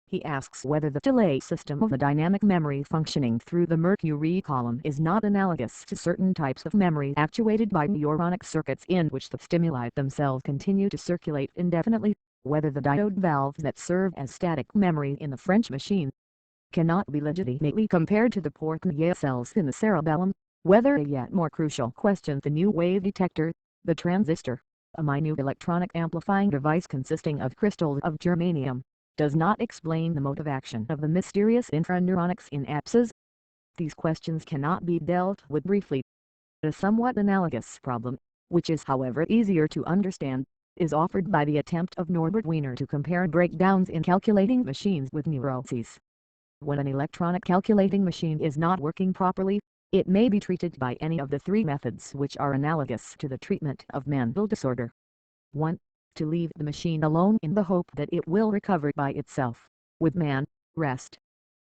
He asks whether the delay system of the dynamic memory functioning through the Mercury column is not analogous to certain types of memory actuated by neuronic circuits in which the stimuli themselves continue to circulate indefinitely, whether the diode valves that serve as static memory in the French machine cannot be legitimately compared to the Purkinje cells in the cerebellum, whether a yet more crucial question the new wave detector, the transistor, a minute electronic amplifying device consisting of crystals of germanium, does not explain the mode of action of the mysterious infraneuronics in APSs. These questions cannot be dealt with briefly. A somewhat analogous problem, which is however easier to understand, is offered by the attempt of Norbert Wiener to compare breakdowns in calculating machines with neuroses. When an electronic calculating machine is not working properly, it may be treated by any of the three methods which are analogous to the treatment of mental disorder. 1. To leave the machine alone in the hope that it will recover by itself, with man, rest.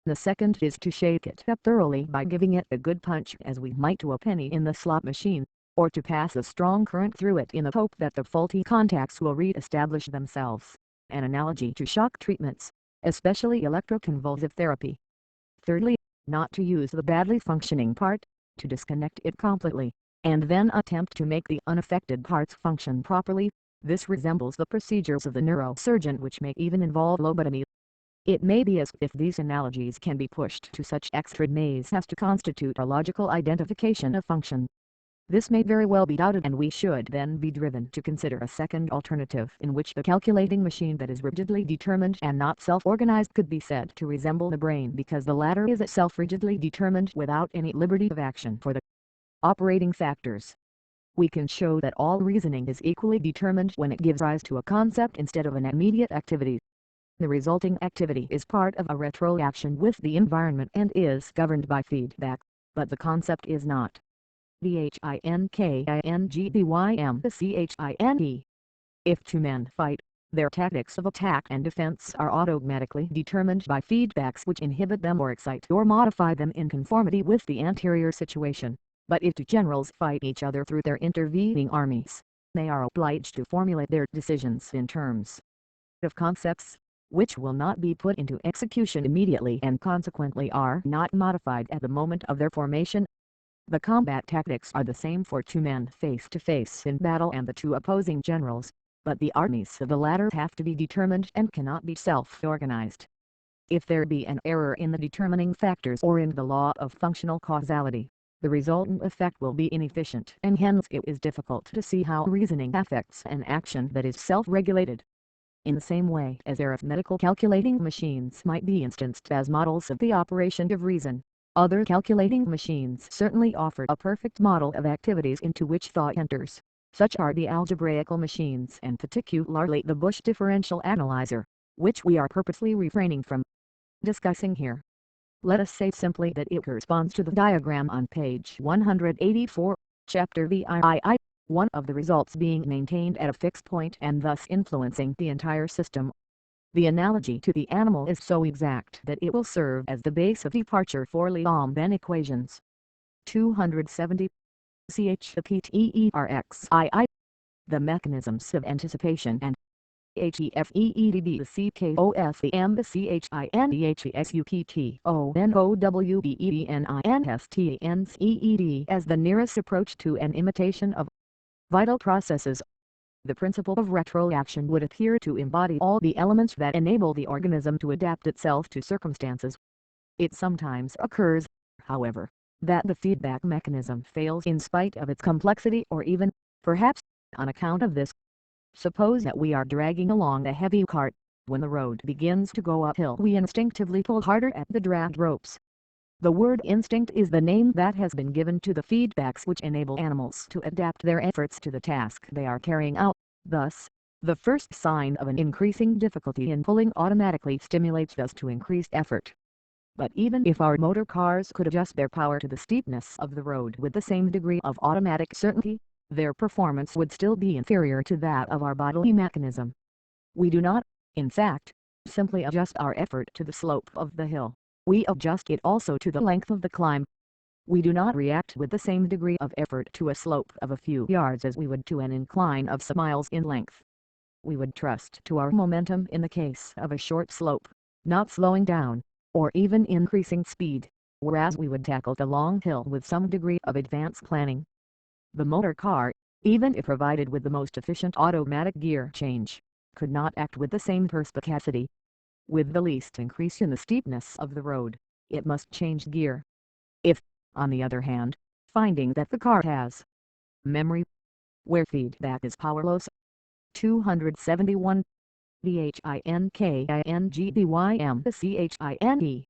The second is to shake it up thoroughly by giving it a good punch as we might to a penny in the slot machine, or to pass a strong current through it in the hope that the faulty contacts will re-establish themselves, an analogy to shock treatments, especially electroconvulsive therapy. Thirdly, not to use the badly functioning part, to disconnect it completely, and then attempt to make the unaffected parts function properly. This resembles the procedures of the neurosurgeon, which may even involve lobotomy. It may be as if these analogies can be pushed to such extremes as to constitute a logical identification of function. This may very well be doubted, and we should then be driven to consider a second alternative in which the calculating machine that is rigidly determined and not self-organized could be said to resemble the brain, because the latter is itself rigidly determined without any liberty of action for the operating factors. We can show that all reasoning is equally determined when it gives rise to a concept instead of an immediate activity. The resulting activity is part of a retroaction with the environment and is governed by feedback, but the concept is not. THINKINGBYMCHINE. If two men fight, their tactics of attack and defense are automatically determined by feedbacks which inhibit them or excite or modify them in conformity with the anterior situation. But if two generals fight each other through their intervening armies, they are obliged to formulate their decisions in terms of concepts, which will not be put into execution immediately and consequently are not modified at the moment of their formation. The combat tactics are the same for two men face to face in battle and the two opposing generals, but the armies of the latter have to be determined and cannot be self-organized. If there be an error in the determining factors or in the law of functional causality, the resultant effect will be inefficient, and hence it is difficult to see how reasoning affects an action that is self-regulated. In the same way as arithmetical calculating machines might be instanced as models of the operation of reason, other calculating machines certainly offer a perfect model of activities into which thought enters. Such are the algebraical machines, and particularly the Bush differential analyzer, which we are purposely refraining from discussing here. Let us say simply that it corresponds to the diagram on page 184, chapter VII, one of the results being maintained at a fixed point and thus influencing the entire system. The analogy to the animal is so exact that it will serve as the base of departure for L'Homme equations. 270. CHPTERXII. The mechanisms of anticipation and HEFEEDB the CKOFM the CHINDHESUPTONOWBEDNINSTANCEED as the nearest approach to an imitation of vital processes. The principle of retroaction would appear to embody all the elements that enable the organism to adapt itself to circumstances. It sometimes occurs, however, that the feedback mechanism fails in spite of its complexity, or even, perhaps, on account of this. Suppose that we are dragging along a heavy cart. When the road begins to go uphill, we instinctively pull harder at the drag ropes. The word instinct is the name that has been given to the feedbacks which enable animals to adapt their efforts to the task they are carrying out. Thus, the first sign of an increasing difficulty in pulling automatically stimulates us to increased effort. But even if our motor cars could adjust their power to the steepness of the road with the same degree of automatic certainty, their performance would still be inferior to that of our bodily mechanism. We do not, in fact, simply adjust our effort to the slope of the hill. We adjust it also to the length of the climb. We do not react with the same degree of effort to a slope of a few yards as we would to an incline of some miles in length. We would trust to our momentum in the case of a short slope, not slowing down, or even increasing speed, whereas we would tackle the long hill with some degree of advanced planning. The motor car, even if provided with the most efficient automatic gear change, could not act with the same perspicacity. With the least increase in the steepness of the road, it must change gear. If, on the other hand, finding that the car has memory, where feedback is powerless. 271. THINKINGDYMCHINE.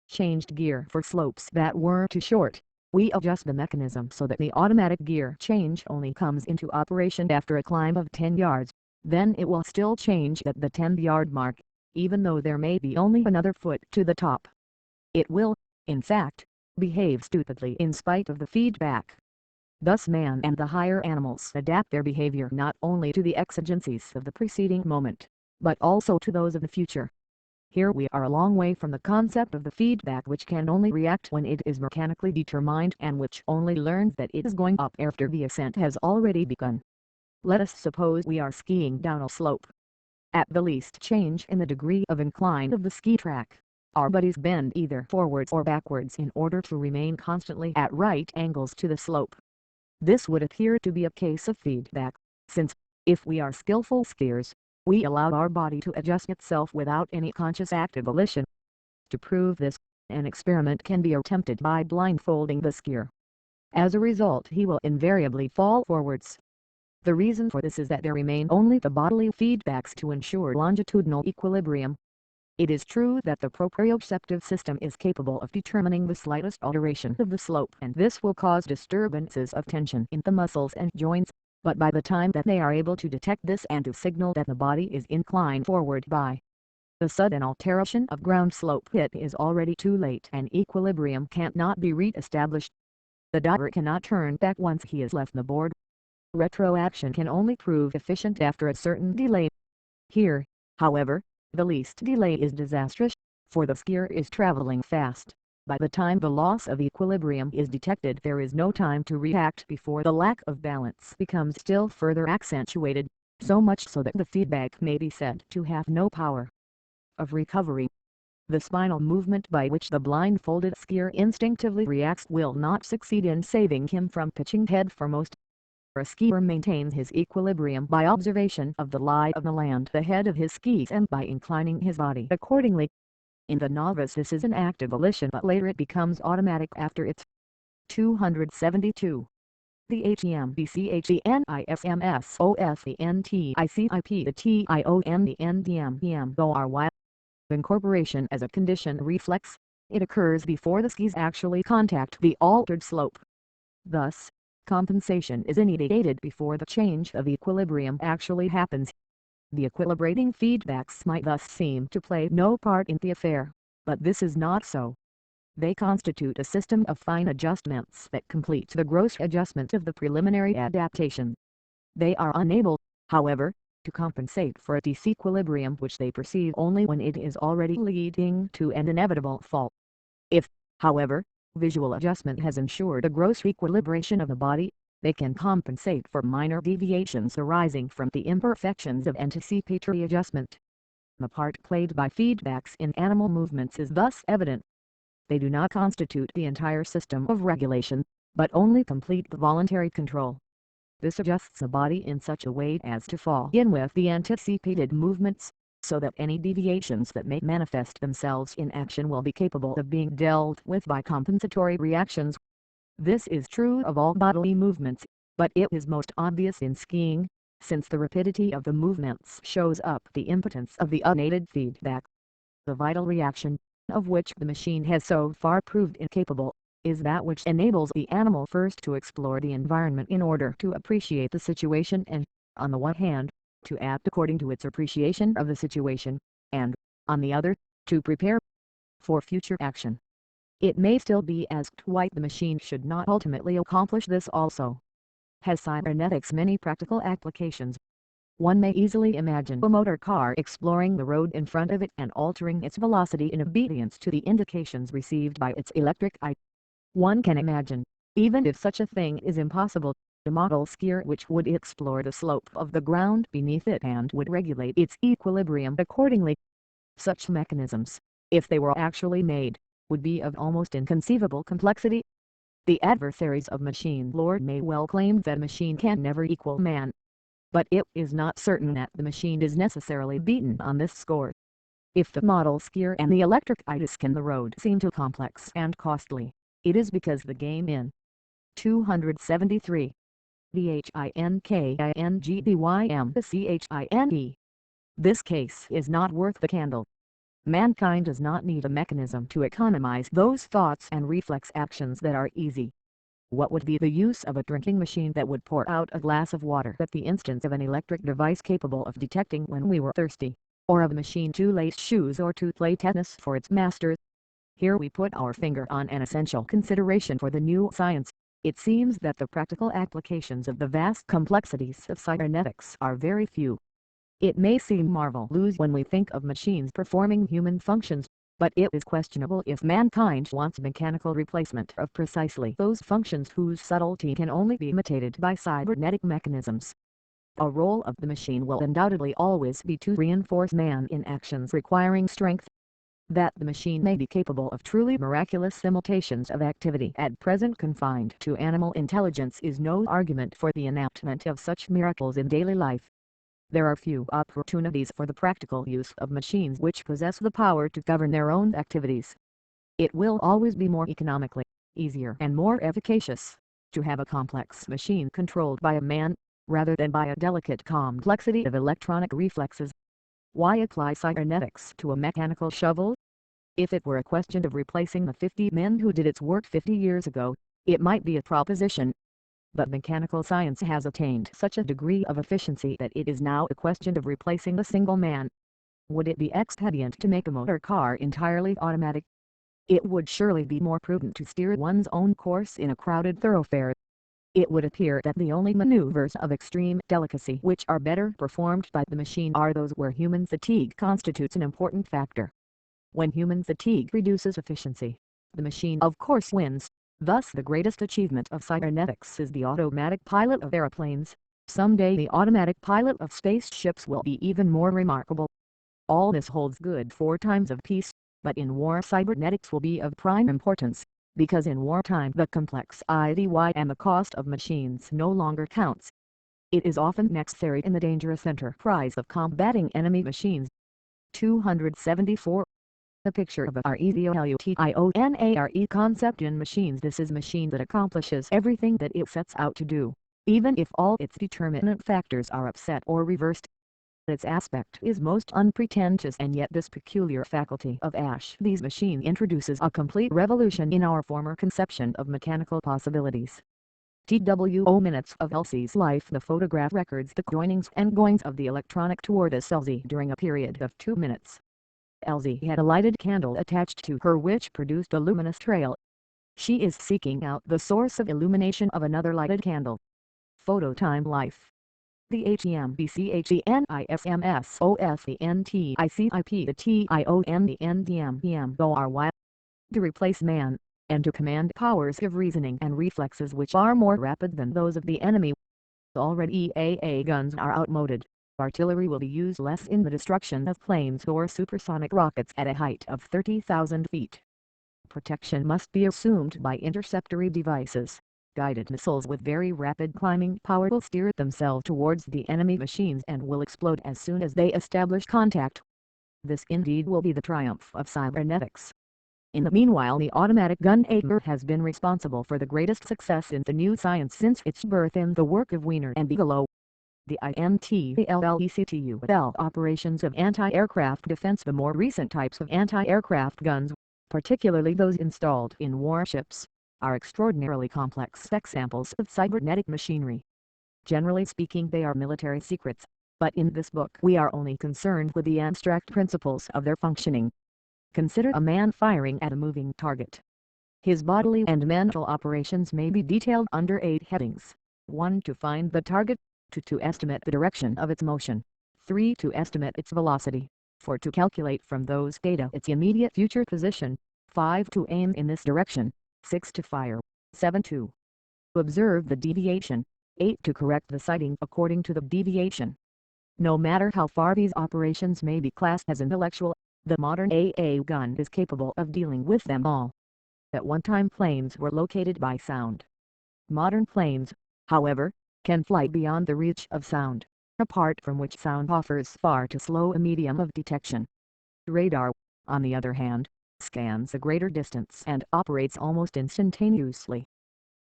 Changed gear for slopes that were too short. We adjust the mechanism so that the automatic gear change only comes into operation after a climb of 10 yards. Then it will still change at the 10-yard mark, even though there may be only another foot to the top. It will, in fact, behave stupidly in spite of the feedback. Thus man and the higher animals adapt their behavior not only to the exigencies of the preceding moment, but also to those of the future. Here we are a long way from the concept of the feedback which can only react when it is mechanically determined and which only learns that it is going up after the ascent has already begun. Let us suppose we are skiing down a slope. At the least change in the degree of incline of the ski track, our bodies bend either forwards or backwards in order to remain constantly at right angles to the slope. This would appear to be a case of feedback, since, if we are skillful skiers, we allow our body to adjust itself without any conscious active volition. To prove this, an experiment can be attempted by blindfolding the skier. As a result, he will invariably fall forwards. The reason for this is that there remain only the bodily feedbacks to ensure longitudinal equilibrium. It is true that the proprioceptive system is capable of determining the slightest alteration of the slope, and this will cause disturbances of tension in the muscles and joints, but by the time that they are able to detect this and to signal that the body is inclined forward by the sudden alteration of ground slope, it is already too late and equilibrium cannot be re-established. The diver cannot turn back once he has left the board. Retroaction can only prove efficient after a certain delay. Here, however, the least delay is disastrous, for the skier is traveling fast. By the time the loss of equilibrium is detected, there is no time to react before the lack of balance becomes still further accentuated, so much so that the feedback may be said to have no power of recovery. The spinal movement by which the blindfolded skier instinctively reacts will not succeed in saving him from pitching head foremost. A skier maintains his equilibrium by observation of the lie of the land ahead of his skis and by inclining his body accordingly. In the novice this is an active volition, but later it becomes automatic after its 272. The HEMBCHENISMSOSENTICIP though are while incorporation as a condition reflex, it occurs before the skis actually contact the altered slope. Thus, compensation is initiated before the change of equilibrium actually happens. The equilibrating feedbacks might thus seem to play no part in the affair, but this is not so. They constitute a system of fine adjustments that complete the gross adjustment of the preliminary adaptation. They are unable, however, to compensate for a disequilibrium which they perceive only when it is already leading to an inevitable fall. If, however, visual adjustment has ensured a gross equilibration of the body, they can compensate for minor deviations arising from the imperfections of anticipatory adjustment. The part played by feedbacks in animal movements is thus evident. They do not constitute the entire system of regulation, but only complete the voluntary control. This adjusts the body in such a way as to fall in with the anticipated movements, so that any deviations that may manifest themselves in action will be capable of being dealt with by compensatory reactions. This is true of all bodily movements, but it is most obvious in skiing, since the rapidity of the movements shows up the impotence of the unaided feedback. The vital reaction, of which the machine has so far proved incapable, is that which enables the animal first to explore the environment in order to appreciate the situation and, on the one hand, to act according to its appreciation of the situation, and, on the other, to prepare for future action. It may still be asked why the machine should not ultimately accomplish this also. Has cybernetics many practical applications? One may easily imagine a motor car exploring the road in front of it and altering its velocity in obedience to the indications received by its electric eye. One can imagine, even if such a thing is impossible, a model skier which would explore the slope of the ground beneath it and would regulate its equilibrium accordingly. Such mechanisms, if they were actually made, would be of almost inconceivable complexity. The adversaries of machine lore may well claim that a machine can never equal man. But it is not certain that the machine is necessarily beaten on this score. If the model skier and the electric eye disc in the road seem too complex and costly, it is because the game in 273 THINKINGBYMCHINE. This case is not worth the candle. Mankind does not need a mechanism to economize those thoughts and reflex actions that are easy. What would be the use of a drinking machine that would pour out a glass of water at the instant of an electric device capable of detecting when we were thirsty, or of a machine to lace shoes or to play tennis for its masters? Here we put our finger on an essential consideration for the new science. It seems that the practical applications of the vast complexities of cybernetics are very few. It may seem marvelous when we think of machines performing human functions, but it is questionable if mankind wants mechanical replacement of precisely those functions whose subtlety can only be imitated by cybernetic mechanisms. A role of the machine will undoubtedly always be to reinforce man in actions requiring strength. That the machine may be capable of truly miraculous imitations of activity at present confined to animal intelligence is no argument for the enactment of such miracles in daily life. There are few opportunities for the practical use of machines which possess the power to govern their own activities. It will always be more economically, easier and more efficacious, to have a complex machine controlled by a man, rather than by a delicate complexity of electronic reflexes. Why apply cybernetics to a mechanical shovel? If it were a question of replacing the 50 men who did its work 50 years ago, it might be a proposition. But mechanical science has attained such a degree of efficiency that it is now a question of replacing a single man. Would it be expedient to make a motor car entirely automatic? It would surely be more prudent to steer one's own course in a crowded thoroughfare. It would appear that the only maneuvers of extreme delicacy which are better performed by the machine are those where human fatigue constitutes an important factor. When human fatigue reduces efficiency, the machine of course wins. Thus the greatest achievement of cybernetics is the automatic pilot of aeroplanes. Someday the automatic pilot of spaceships will be even more remarkable. All this holds good for times of peace, but in war cybernetics will be of prime importance, because in wartime the complexity and the cost of machines no longer counts. It is often necessary in the dangerous enterprise of combating enemy machines. 274. The picture of a REVOLUTIONARE concept in machines. This is a machine that accomplishes everything that it sets out to do, even if all its determinant factors are upset or reversed. Its aspect is most unpretentious, and yet this peculiar faculty of these machine introduces a complete revolution in our former conception of mechanical possibilities. TWO minutes of Elsie's life. The photograph records the joinings and goings of the electronic tortoise Elsie during a period of 2 minutes. Elsie had a lighted candle attached to her which produced a luminous trail. She is seeking out the source of illumination of another lighted candle. Photo time life. The HEMBCHENISMSOSTHENTICIP to replace man, and to command powers of reasoning and reflexes which are more rapid than those of the enemy. Already AA guns are outmoded. Artillery will be used less in the destruction of planes or supersonic rockets at a height of 30,000 feet. Protection must be assumed by interceptory devices. Guided missiles with very rapid climbing power will steer themselves towards the enemy machines and will explode as soon as they establish contact. This indeed will be the triumph of cybernetics. In the meanwhile the automatic gun AIMer has been responsible for the greatest success in the new science since its birth in the work of Wiener and Bigelow. The INTELLECTUL operations of anti-aircraft defense. The more recent types of anti-aircraft guns, particularly those installed in warships, are extraordinarily complex examples of cybernetic machinery. Generally speaking, they are military secrets, but in this book we are only concerned with the abstract principles of their functioning. Consider a man firing at a moving target. His bodily and mental operations may be detailed under 8 headings. 1. To find the target. 2. To estimate the direction of its motion. 3. To estimate its velocity. 4. To calculate from those data its immediate future position. 5. To aim in this direction. 6. To fire. 7. To observe the deviation. 8. To correct the sighting according to the deviation. No matter how far these operations may be classed as intellectual, the modern AA gun is capable of dealing with them all. At one time planes were located by sound. Modern planes, however, can fly beyond the reach of sound, apart from which sound offers far too slow a medium of detection. Radar, on the other hand, scans a greater distance and operates almost instantaneously.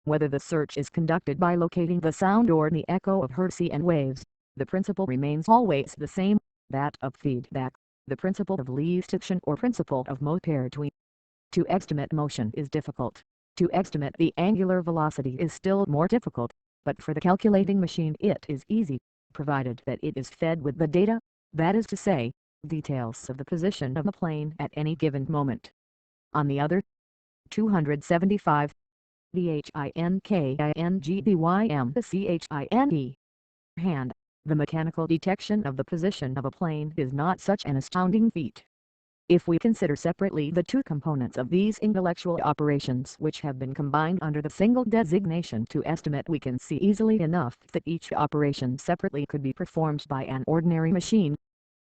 Whether the search is conducted by locating the sound or the echo of Hertzian waves, the principle remains always the same, that of feedback, the principle of least action or principle of Maupertuis. To estimate motion is difficult. To estimate the angular velocity is still more difficult, but for the calculating machine it is easy, provided that it is fed with the data, that is to say, details of the position of the plane at any given moment. On the other 275, hand, the mechanical detection of the position of a plane is not such an astounding feat. If we consider separately the two components of these intellectual operations which have been combined under the single designation to estimate, we can see easily enough that each operation separately could be performed by an ordinary machine.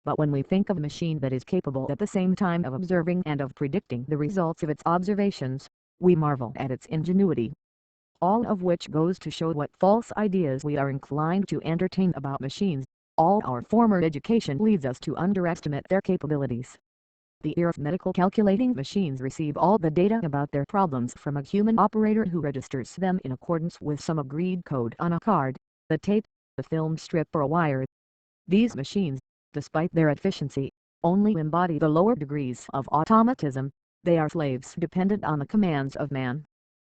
But when we think of a machine that is capable at the same time of observing and of predicting the results of its observations, we marvel at its ingenuity. All of which goes to show what false ideas we are inclined to entertain about machines. All our former education leads us to underestimate their capabilities. The arithmetical calculating machines receive all the data about their problems from a human operator who registers them in accordance with some agreed code on a card, the tape, the film strip or a wire. These machines, despite their efficiency, only embody the lower degrees of automatism. They are slaves dependent on the commands of man.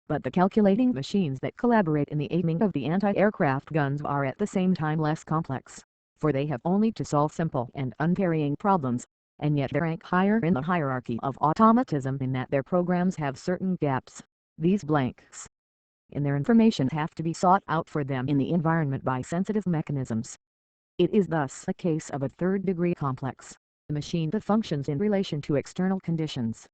But the calculating machines that collaborate in the aiming of the anti-aircraft guns are at the same time less complex, for they have only to solve simple and unvarying problems, and yet they rank higher in the hierarchy of automatism in that their programs have certain gaps. These blanks in their information have to be sought out for them in the environment by sensitive mechanisms. It is thus a case of a third-degree complex, a machine that functions in relation to external conditions.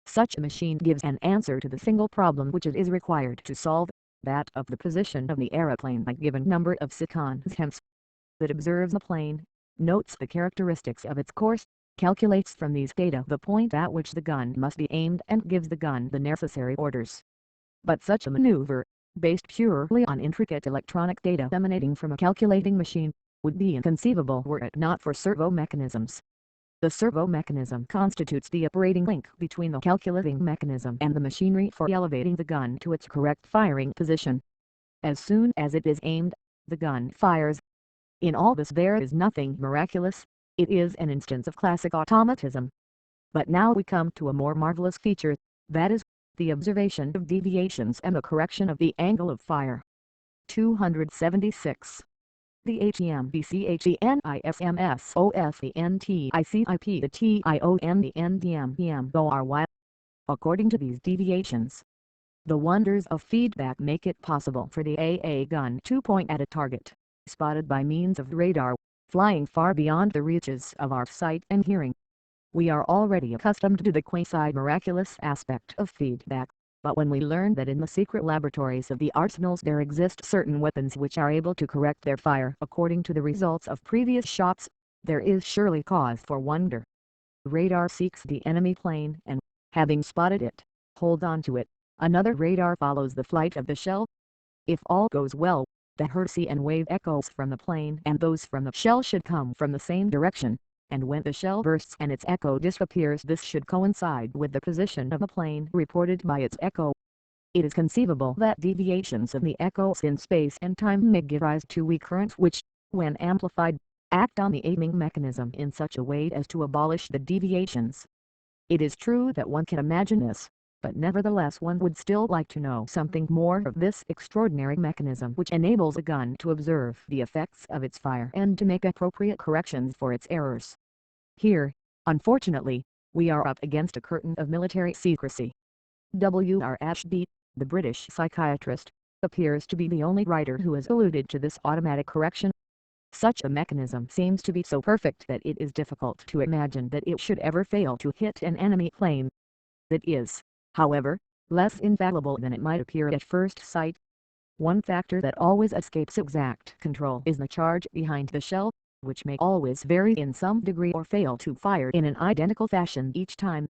Such a machine gives an answer to the single problem which it is required to solve, that of the position of the aeroplane by a given number of seconds hence. It observes the plane, notes the characteristics of its course, calculates from these data the point at which the gun must be aimed and gives the gun the necessary orders. But such a maneuver, based purely on intricate electronic data emanating from a calculating machine, would be inconceivable were it not for servo mechanisms. The servo mechanism constitutes the operating link between the calculating mechanism and the machinery for elevating the gun to its correct firing position. As soon as it is aimed, the gun fires. In all this there is nothing miraculous, it is an instance of classic automatism. But now we come to a more marvelous feature, that is, the observation of deviations and the correction of the angle of fire. 276. The HEMBCHENIFMSOFENTICIP the TIONDNDMPMORY. According to these deviations, the wonders of feedback make it possible for the AA gun to point at a target, spotted by means of radar, flying far beyond the reaches of our sight and hearing. We are already accustomed to the quasi-miraculous aspect of feedback, but when we learn that in the secret laboratories of the arsenals there exist certain weapons which are able to correct their fire according to the results of previous shots, there is surely cause for wonder. Radar seeks the enemy plane and, having spotted it, holds on to it. Another radar follows the flight of the shell. If all goes well, the Hertzian wave echoes from the plane and those from the shell should come from the same direction, and when the shell bursts and its echo disappears this should coincide with the position of the plane reported by its echo. It is conceivable that deviations of the echoes in space and time may give rise to weak currents which, when amplified, act on the aiming mechanism in such a way as to abolish the deviations. It is true that one can imagine this, but nevertheless one would still like to know something more of this extraordinary mechanism which enables a gun to observe the effects of its fire and to make appropriate corrections for its errors. Here, unfortunately, we are up against a curtain of military secrecy. W. R. Ashby, the British psychiatrist, appears to be the only writer who has alluded to this automatic correction. Such a mechanism seems to be so perfect that it is difficult to imagine that it should ever fail to hit an enemy plane. It is, however, less infallible than it might appear at first sight. One factor that always escapes exact control is the charge behind the shell, which may always vary in some degree or fail to fire in an identical fashion each time.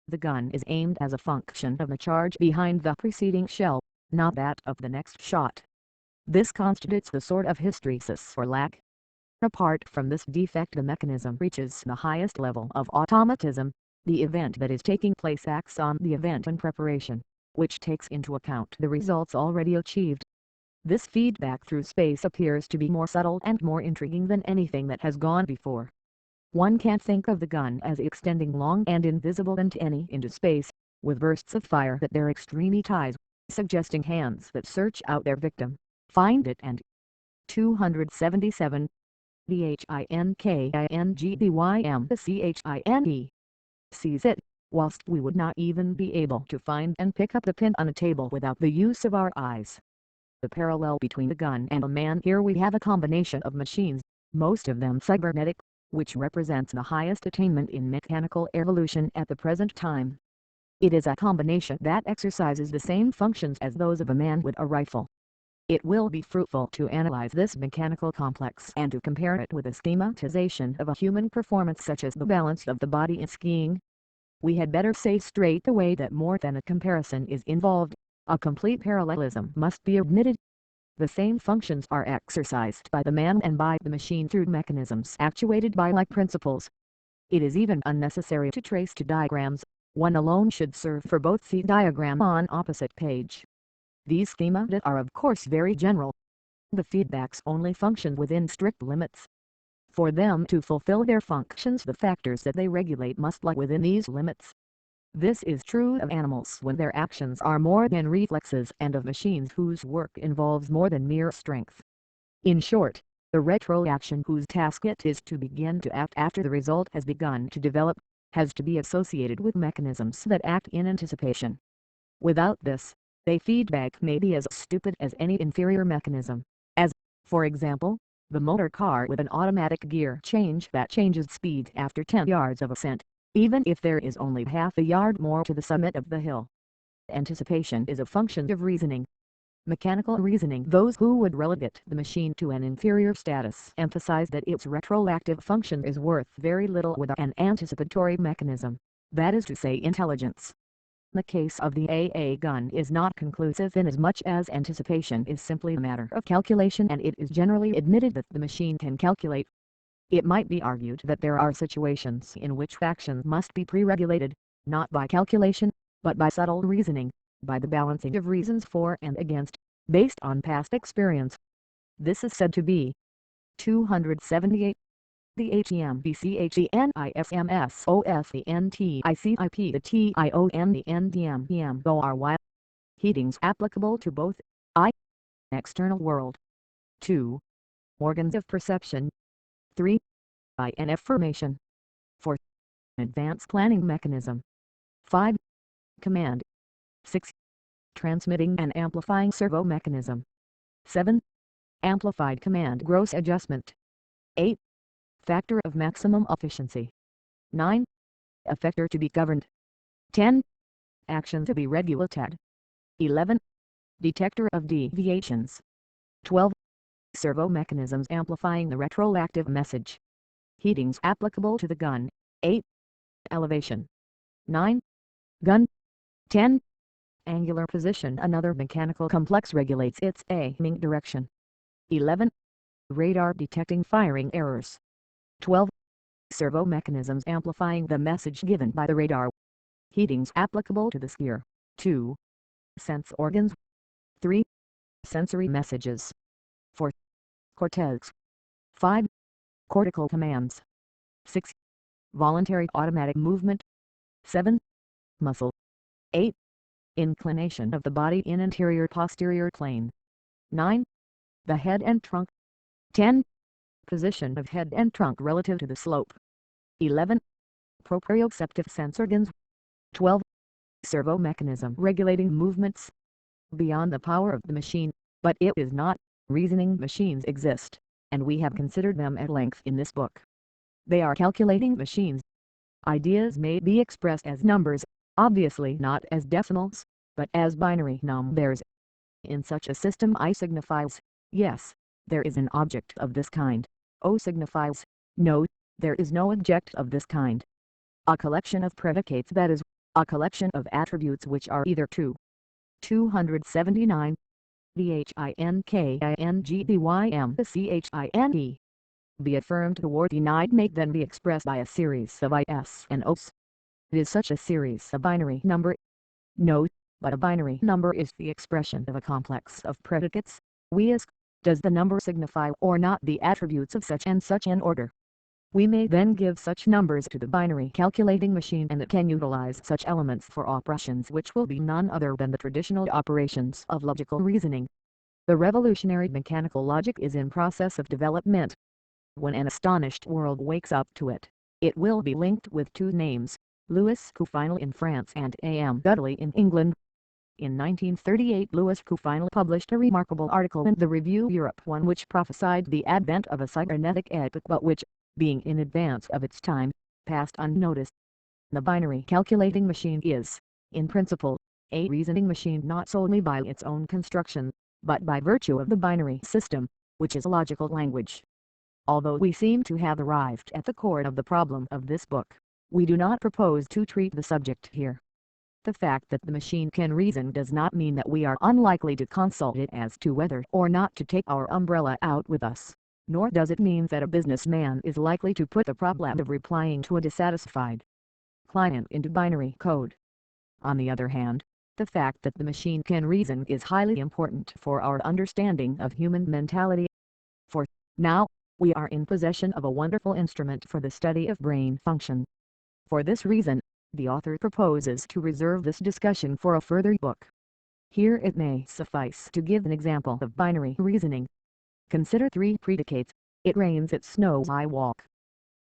The gun is aimed as a function of the charge behind the preceding shell, not that of the next shot. This constitutes the sort of hysteresis or lack. Apart from this defect, the mechanism reaches the highest level of automatism. The event that is taking place acts on the event in preparation, which takes into account the results already achieved. This feedback through space appears to be more subtle and more intriguing than anything that has gone before. One can't think of the gun as extending long and invisible into space, with bursts of fire at their extremities, suggesting hands that search out their victim, find it and 277 BHINKINGBYMCHINE seize it, whilst we would not even be able to find and pick up the pin on a table without the use of our eyes. The parallel between the gun and a man: here we have a combination of machines, most of them cybernetic, which represents the highest attainment in mechanical evolution at the present time. It is a combination that exercises the same functions as those of a man with a rifle. It will be fruitful to analyze this mechanical complex and to compare it with a schematization of a human performance such as the balance of the body in skiing. We had better say straight away that more than a comparison is involved. A complete parallelism must be admitted. The same functions are exercised by the man and by the machine through mechanisms actuated by like principles. It is even unnecessary to trace two diagrams, one alone should serve for both. See diagram on opposite page. These schemata are of course very general. The feedbacks only function within strict limits. For them to fulfill their functions, the factors that they regulate must lie within these limits. This is true of animals when their actions are more than reflexes, and of machines whose work involves more than mere strength. In short, the retroaction whose task it is to begin to act after the result has begun to develop, has to be associated with mechanisms that act in anticipation. Without this, a feedback may be as stupid as any inferior mechanism, as, for example, the motor car with an automatic gear change that changes speed after 10 yards of ascent, even if there is only half a yard more to the summit of the hill. Anticipation is a function of reasoning. Mechanical reasoning: those who would relegate the machine to an inferior status emphasize that its retroactive function is worth very little without an anticipatory mechanism, that is to say intelligence. The case of the AA gun is not conclusive inasmuch as anticipation is simply a matter of calculation, and it is generally admitted that the machine can calculate. It might be argued that there are situations in which action must be pre-regulated, not by calculation, but by subtle reasoning, by the balancing of reasons for and against, based on past experience. This is said to be 278. The HEMBCHENIFMSOSENTICIP the TIONENDMPMORY. Heatings applicable to both I. External world. 2. Organs of perception. 3. INF formation. 4. Advanced planning mechanism. 5. Command. 6. Transmitting and amplifying servo mechanism. 7. Amplified command gross adjustment. 8. Factor of maximum efficiency. 9. Effector to be governed. 10. Action to be regulated. 11. Detector of deviations. 12. Servo mechanisms amplifying the retroactive message. Heatings applicable to the gun. 8. Elevation. 9. Gun. 10. Angular position. Another mechanical complex regulates its aiming direction. 11. Radar detecting firing errors. 12. Servo mechanisms amplifying the message given by the radar. Heatings applicable to the skier. 2. Sense organs. 3. Sensory messages. 4. Cortex. 5. Cortical commands. 6. Voluntary automatic movement. 7. Muscle. 8. Inclination of the body in anterior-posterior plane. 9. The head and trunk. 10. Position of head and trunk relative to the slope. 11. Proprioceptive sense organs. 12. Servo mechanism regulating movements. beyond the power of the machine, but it is not. Reasoning machines exist, and we have considered them at length in this book. They are calculating machines. Ideas may be expressed as numbers, obviously not as decimals, but as binary numbers. In such a system I signifies, yes, there is an object of this kind. O signifies, no, there is no object of this kind. A collection of predicates, that is, a collection of attributes which are either true. 279. THINKINGDYMCHINE. Be affirmed or denied may then be expressed by a series of Is and Os. Is such a series a binary number? No, but a binary number is the expression of a complex of predicates. We ask, does the number signify or not the attributes of such and such an order? We may then give such numbers to the binary calculating machine, and it can utilize such elements for operations which will be none other than the traditional operations of logical reasoning. The revolutionary mechanical logic is in process of development. When an astonished world wakes up to it, it will be linked with two names, Louis Coufinal in France and A.M. Dudley in England. In 1938 Louis Coufinal published a remarkable article in the Review Europe, one which prophesied the advent of a cybernetic epoch, but which, being in advance of its time, passed unnoticed. The binary calculating machine is, in principle, a reasoning machine not solely by its own construction, but by virtue of the binary system, which is logical language. Although we seem to have arrived at the core of the problem of this book, we do not propose to treat the subject here. The fact that the machine can reason does not mean that we are unlikely to consult it as to whether or not to take our umbrella out with us, nor does it mean that a businessman is likely to put the problem of replying to a dissatisfied client into binary code. On the other hand, the fact that the machine can reason is highly important for our understanding of human mentality. For, now, we are in possession of a wonderful instrument for the study of brain function. For this reason, the author proposes to reserve this discussion for a further book. Here it may suffice to give an example of binary reasoning. Consider three predicates: it rains, it snows, I walk.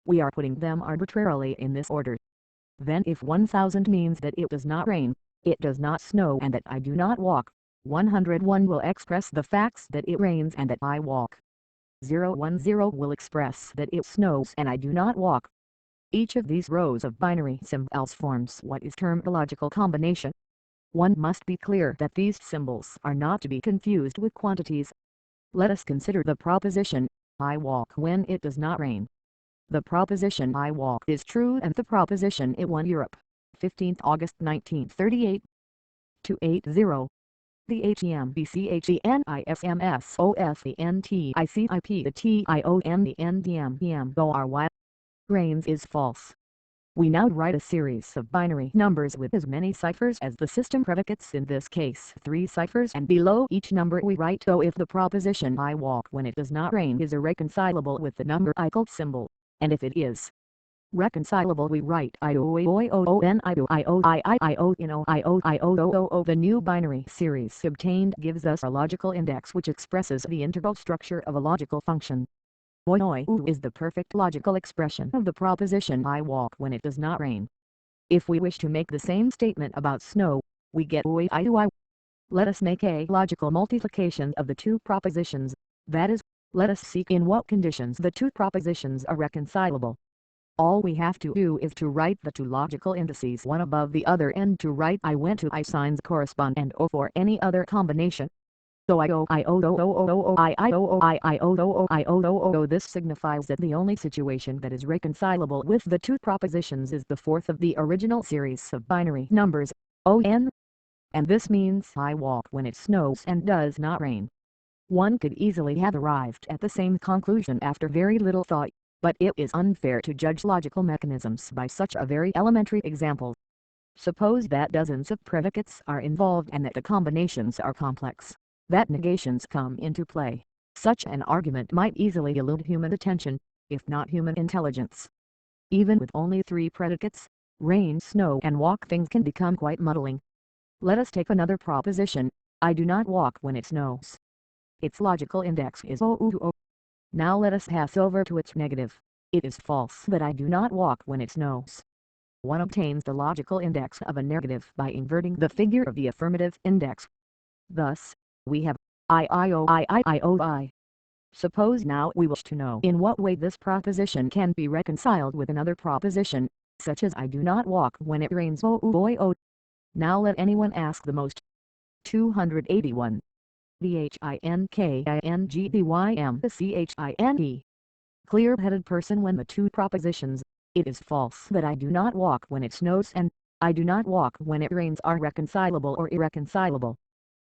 We are putting them arbitrarily in this order. Then if 1000 means that it does not rain, it does not snow, and that I do not walk, 101 will express the facts that it rains and that I walk. 010 will express that it snows and I do not walk. Each of these rows of binary symbols forms what is termed a logical combination. One must be clear that these symbols are not to be confused with quantities. Let us consider the proposition, I walk when it does not rain. The proposition I walk is true, and the proposition it won Europe, 15th August 1938. 280. The HEMBCHENISMSOFENTICIP rains is false. We now write a series of binary numbers with as many ciphers as the system predicates, in this case 3 ciphers, and below each number we write O if the proposition I walk when it does not rain is irreconcilable with the number I symbol, and if it is reconcilable we write The new binary series obtained gives us a logical index which expresses the integral structure of a logical function. OI is the perfect logical expression of the proposition I walk when it does not rain. If we wish to make the same statement about snow, we get OI. Let us make a logical multiplication of the two propositions, that is, let us seek in what conditions the two propositions are reconcilable. All we have to do is to write the two logical indices one above the other, and to write I when to I signs correspond and O for any other combination. So this signifies that the only situation that is reconcilable with the two propositions is the fourth of the original series of binary numbers, ON. And this means I walk when it snows and does not rain. One could easily have arrived at the same conclusion after very little thought, but it is unfair to judge logical mechanisms by such a very elementary example. Suppose that dozens of predicates are involved and that the combinations are complex, that negations come into play. Such an argument might easily elude human attention, if not human intelligence. Even with only 3 predicates, rain, snow, and walk, things can become quite muddling. Let us take another proposition, I do not walk when it snows. Its logical index is O. Now let us pass over to its negative. It is false that I do not walk when it snows. One obtains the logical index of a negative by inverting the figure of the affirmative index. Thus, we have IIOIIIOI. Suppose now we wish to know in what way this proposition can be reconciled with another proposition, such as I do not walk when it rains. Oh boy oh. Now let anyone ask the most. 281. THINKINGDYMCHINE. Clear-headed person. When the two propositions, it is false that I do not walk when it snows and I do not walk when it rains, are reconcilable or irreconcilable,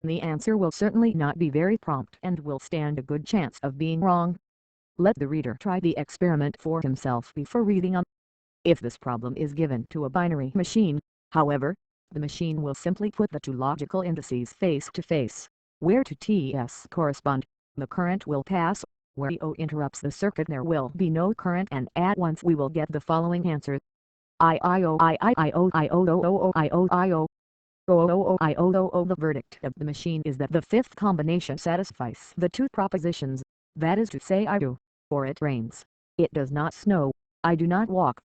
the answer will certainly not be very prompt and will stand a good chance of being wrong. Let the reader try the experiment for himself before reading on. If this problem is given to a binary machine, however, the machine will simply put the two logical indices face to face, where to TS correspond, the current will pass, where O interrupts the circuit there will be no current, and at once we will get the following answer. IIO. The verdict of the machine is that the fifth combination satisfies the two propositions, that is to say I do, or it rains, it does not snow, I do not walk.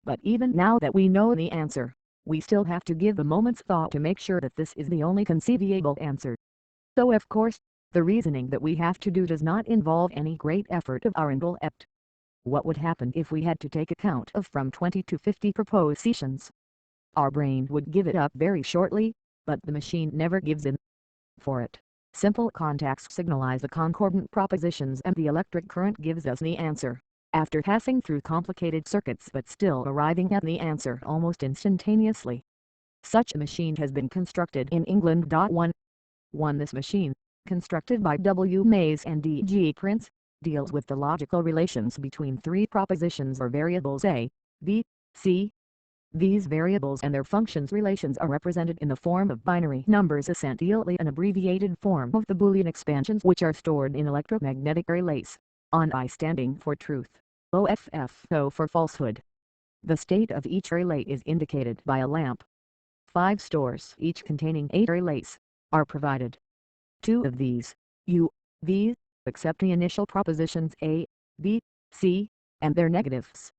But even now that we know the answer, we still have to give a moment's thought to make sure that this is the only conceivable answer. So of course, the reasoning that we have to do does not involve any great effort of our intellect. What would happen if we had to take account of from 20 to 50 propositions? Our brain would give it up very shortly, but the machine never gives in. For it, simple contacts signalize the concordant propositions and the electric current gives us the answer, after passing through complicated circuits but still arriving at the answer almost instantaneously. Such a machine has been constructed in England. 1. This machine, constructed by W. Mays and D. G. Prince, deals with the logical relations between three propositions or variables A, B, C. These variables and their functions relations are represented in the form of binary numbers, essentially an abbreviated form of the Boolean expansions which are stored in electromagnetic relays, on I standing for truth, OFF for falsehood. The state of each relay is indicated by a lamp. 5 stores, each containing 8 relays, are provided. 2 of these, U, V, accept the initial propositions A, B, C, and their negatives.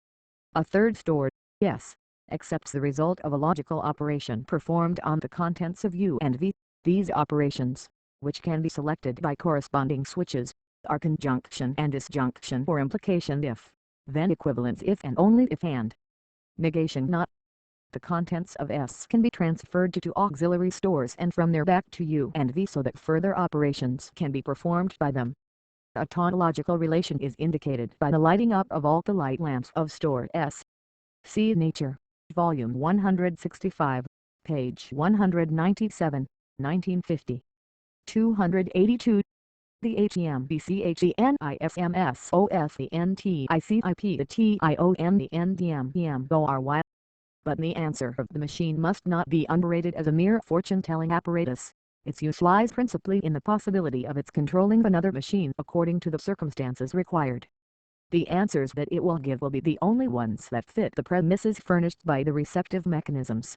A third store, S, accepts the result of a logical operation performed on the contents of U and V. These operations, which can be selected by corresponding switches, are conjunction and disjunction or implication if, then equivalence if and only if, and negation not. The contents of S can be transferred to 2 auxiliary stores and from there back to U and V so that further operations can be performed by them. A tautological relation is indicated by the lighting up of all the light lamps of store S. See Nature, Volume 165, page 197, 1950. 282. The HEMBCHENIFMSOFENTICIP But the answer of the machine must not be underrated as a mere fortune-telling apparatus. Its use lies principally in the possibility of its controlling another machine according to the circumstances required. The answers that it will give will be the only ones that fit the premises furnished by the receptive mechanisms.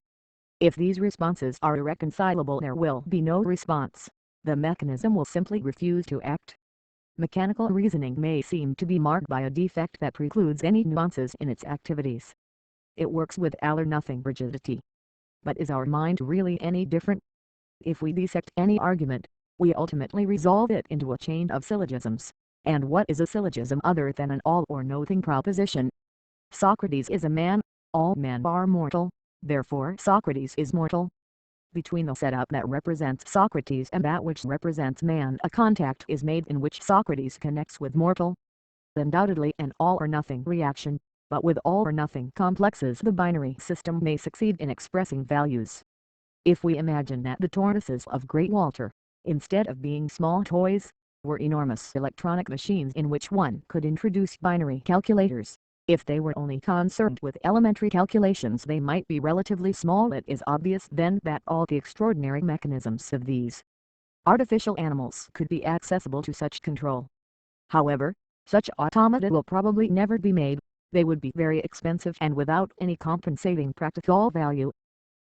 If these responses are irreconcilable, there will be no response. The mechanism will simply refuse to act. Mechanical reasoning may seem to be marked by a defect that precludes any nuances in its activities. It works with all or nothing rigidity. But is our mind really any different? If we dissect any argument, we ultimately resolve it into a chain of syllogisms. And what is a syllogism other than an all or nothing proposition? Socrates is a man, all men are mortal, therefore Socrates is mortal. Between the setup that represents Socrates and that which represents man, a contact is made in which Socrates connects with mortal. Undoubtedly an all or nothing reaction, but with all or nothing complexes the binary system may succeed in expressing values. If we imagine that the tortoises of Great Walter, instead of being small toys, were enormous electronic machines in which one could introduce binary calculators, if they were only concerned with elementary calculations they might be relatively small. It is obvious then that all the extraordinary mechanisms of these artificial animals could be accessible to such control. However, such automata will probably never be made, they would be very expensive and without any compensating practical value.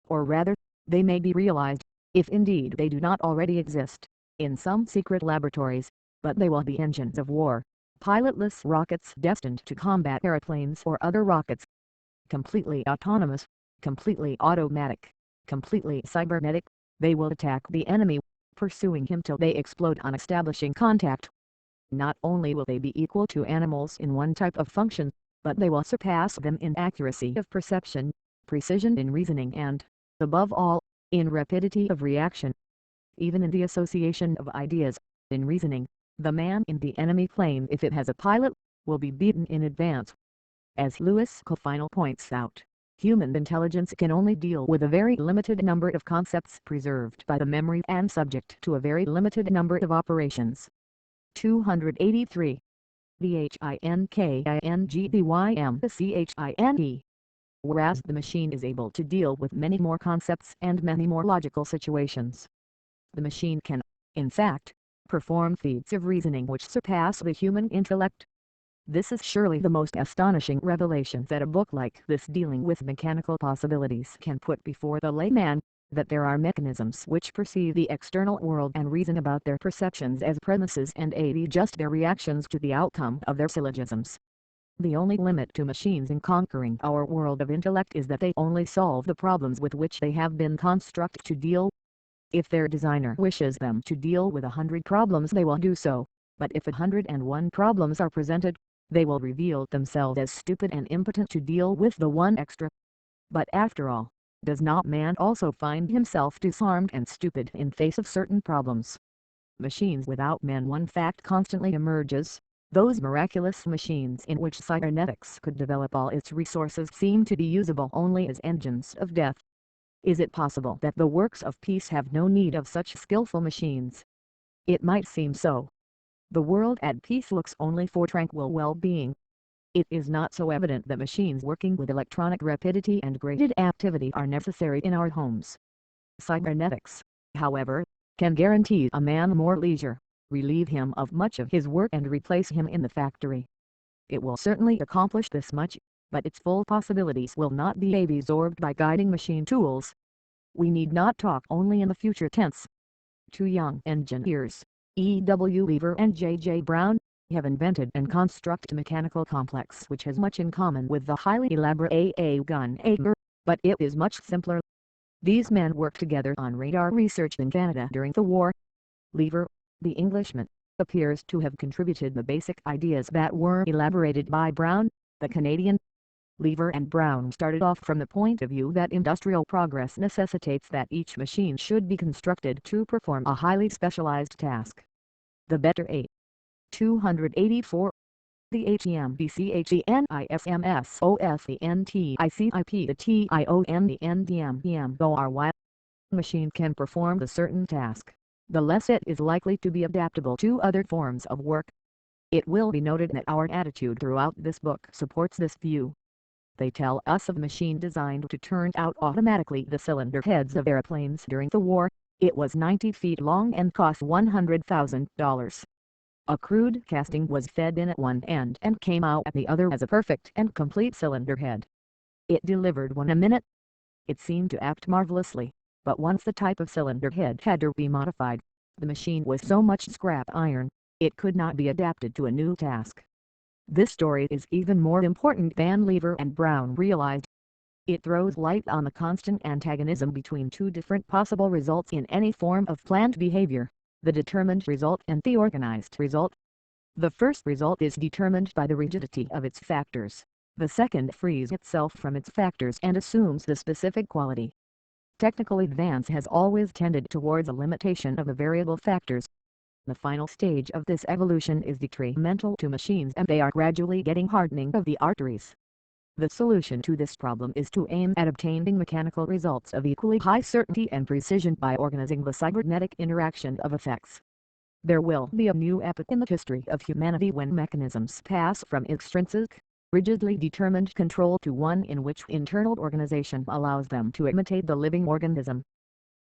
Or rather, they may be realized, if indeed they do not already exist, in some secret laboratories, but they will be engines of war, pilotless rockets destined to combat airplanes or other rockets. Completely autonomous, completely automatic, completely cybernetic, they will attack the enemy, pursuing him till they explode on establishing contact. Not only will they be equal to animals in one type of function, but they will surpass them in accuracy of perception, precision in reasoning and, above all, in rapidity of reaction. Even in the association of ideas, in reasoning, the man in the enemy plane, if it has a pilot, will be beaten in advance. As Louis Cofino points out, human intelligence can only deal with a very limited number of concepts preserved by the memory and subject to a very limited number of operations. 283. THINKINGDYMCHINE. Whereas the machine is able to deal with many more concepts and many more logical situations. The machine can, in fact, perform feats of reasoning which surpass the human intellect. This is surely the most astonishing revelation that a book like this dealing with mechanical possibilities can put before the layman, that there are mechanisms which perceive the external world and reason about their perceptions as premises and adjust their reactions to the outcome of their syllogisms. The only limit to machines in conquering our world of intellect is that they only solve the problems with which they have been constructed to deal. If their designer wishes them to deal with 100 problems, they will do so, but if 101 problems are presented, they will reveal themselves as stupid and impotent to deal with the one extra. But after all, does not man also find himself disarmed and stupid in face of certain problems? Machines without men, one fact constantly emerges: those miraculous machines in which cybernetics could develop all its resources seem to be usable only as engines of death. Is it possible that the works of peace have no need of such skillful machines? It might seem so. The world at peace looks only for tranquil well-being. It is not so evident that machines working with electronic rapidity and graded activity are necessary in our homes. Cybernetics, however, can guarantee a man more leisure, relieve him of much of his work and replace him in the factory. It will certainly accomplish this much, but its full possibilities will not be absorbed by guiding machine tools. We need not talk only in the future tense. Two young engineers, E.W. Lever and J.J. Brown, have invented and constructed a mechanical complex which has much in common with the highly elaborate AA gun Ager, but it is much simpler. These men worked together on radar research in Canada during the war. Lever, the Englishman, appears to have contributed the basic ideas that were elaborated by Brown, the Canadian. Lever and Brown started off from the point of view that industrial progress necessitates that each machine should be constructed to perform a highly specialized task. The better 284. The HEMBCHENISMSOSTHENTICIP machine can perform a certain task, the less it is likely to be adaptable to other forms of work. It will be noted that our attitude throughout this book supports this view. They tell us of a machine designed to turn out automatically the cylinder heads of airplanes during the war. It was 90 feet long and cost $100,000. A crude casting was fed in at one end and came out at the other as a perfect and complete cylinder head. It delivered one a minute. It seemed to act marvelously, but once the type of cylinder head had to be modified, the machine was so much scrap iron, it could not be adapted to a new task. This story is even more important than Lever and Brown realized. It throws light on the constant antagonism between two different possible results in any form of planned behavior: the determined result and the organized result. The first result is determined by the rigidity of its factors. The second frees itself from its factors and assumes the specific quality. Technical advance has always tended towards a limitation of the variable factors. The final stage of this evolution is detrimental to machines, and they are gradually getting hardening of the arteries. The solution to this problem is to aim at obtaining mechanical results of equally high certainty and precision by organizing the cybernetic interaction of effects. There will be a new epoch in the history of humanity when mechanisms pass from extrinsic, rigidly determined control to one in which internal organization allows them to imitate the living organism.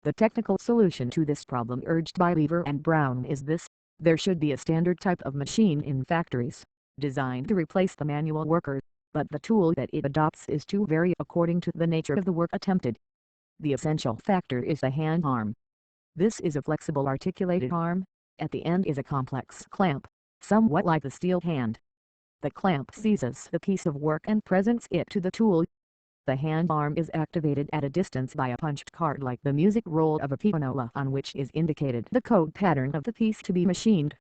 The technical solution to this problem urged by Lever and Brown is this: there should be a standard type of machine in factories, designed to replace the manual worker, but the tool that it adopts is to vary according to the nature of the work attempted. The essential factor is the hand arm. This is a flexible articulated arm. At the end is a complex clamp, somewhat like the steel hand. The clamp seizes the piece of work and presents it to the tool. The hand arm is activated at a distance by a punched card like the music roll of a pianola on which is indicated the code pattern of the piece to be machined.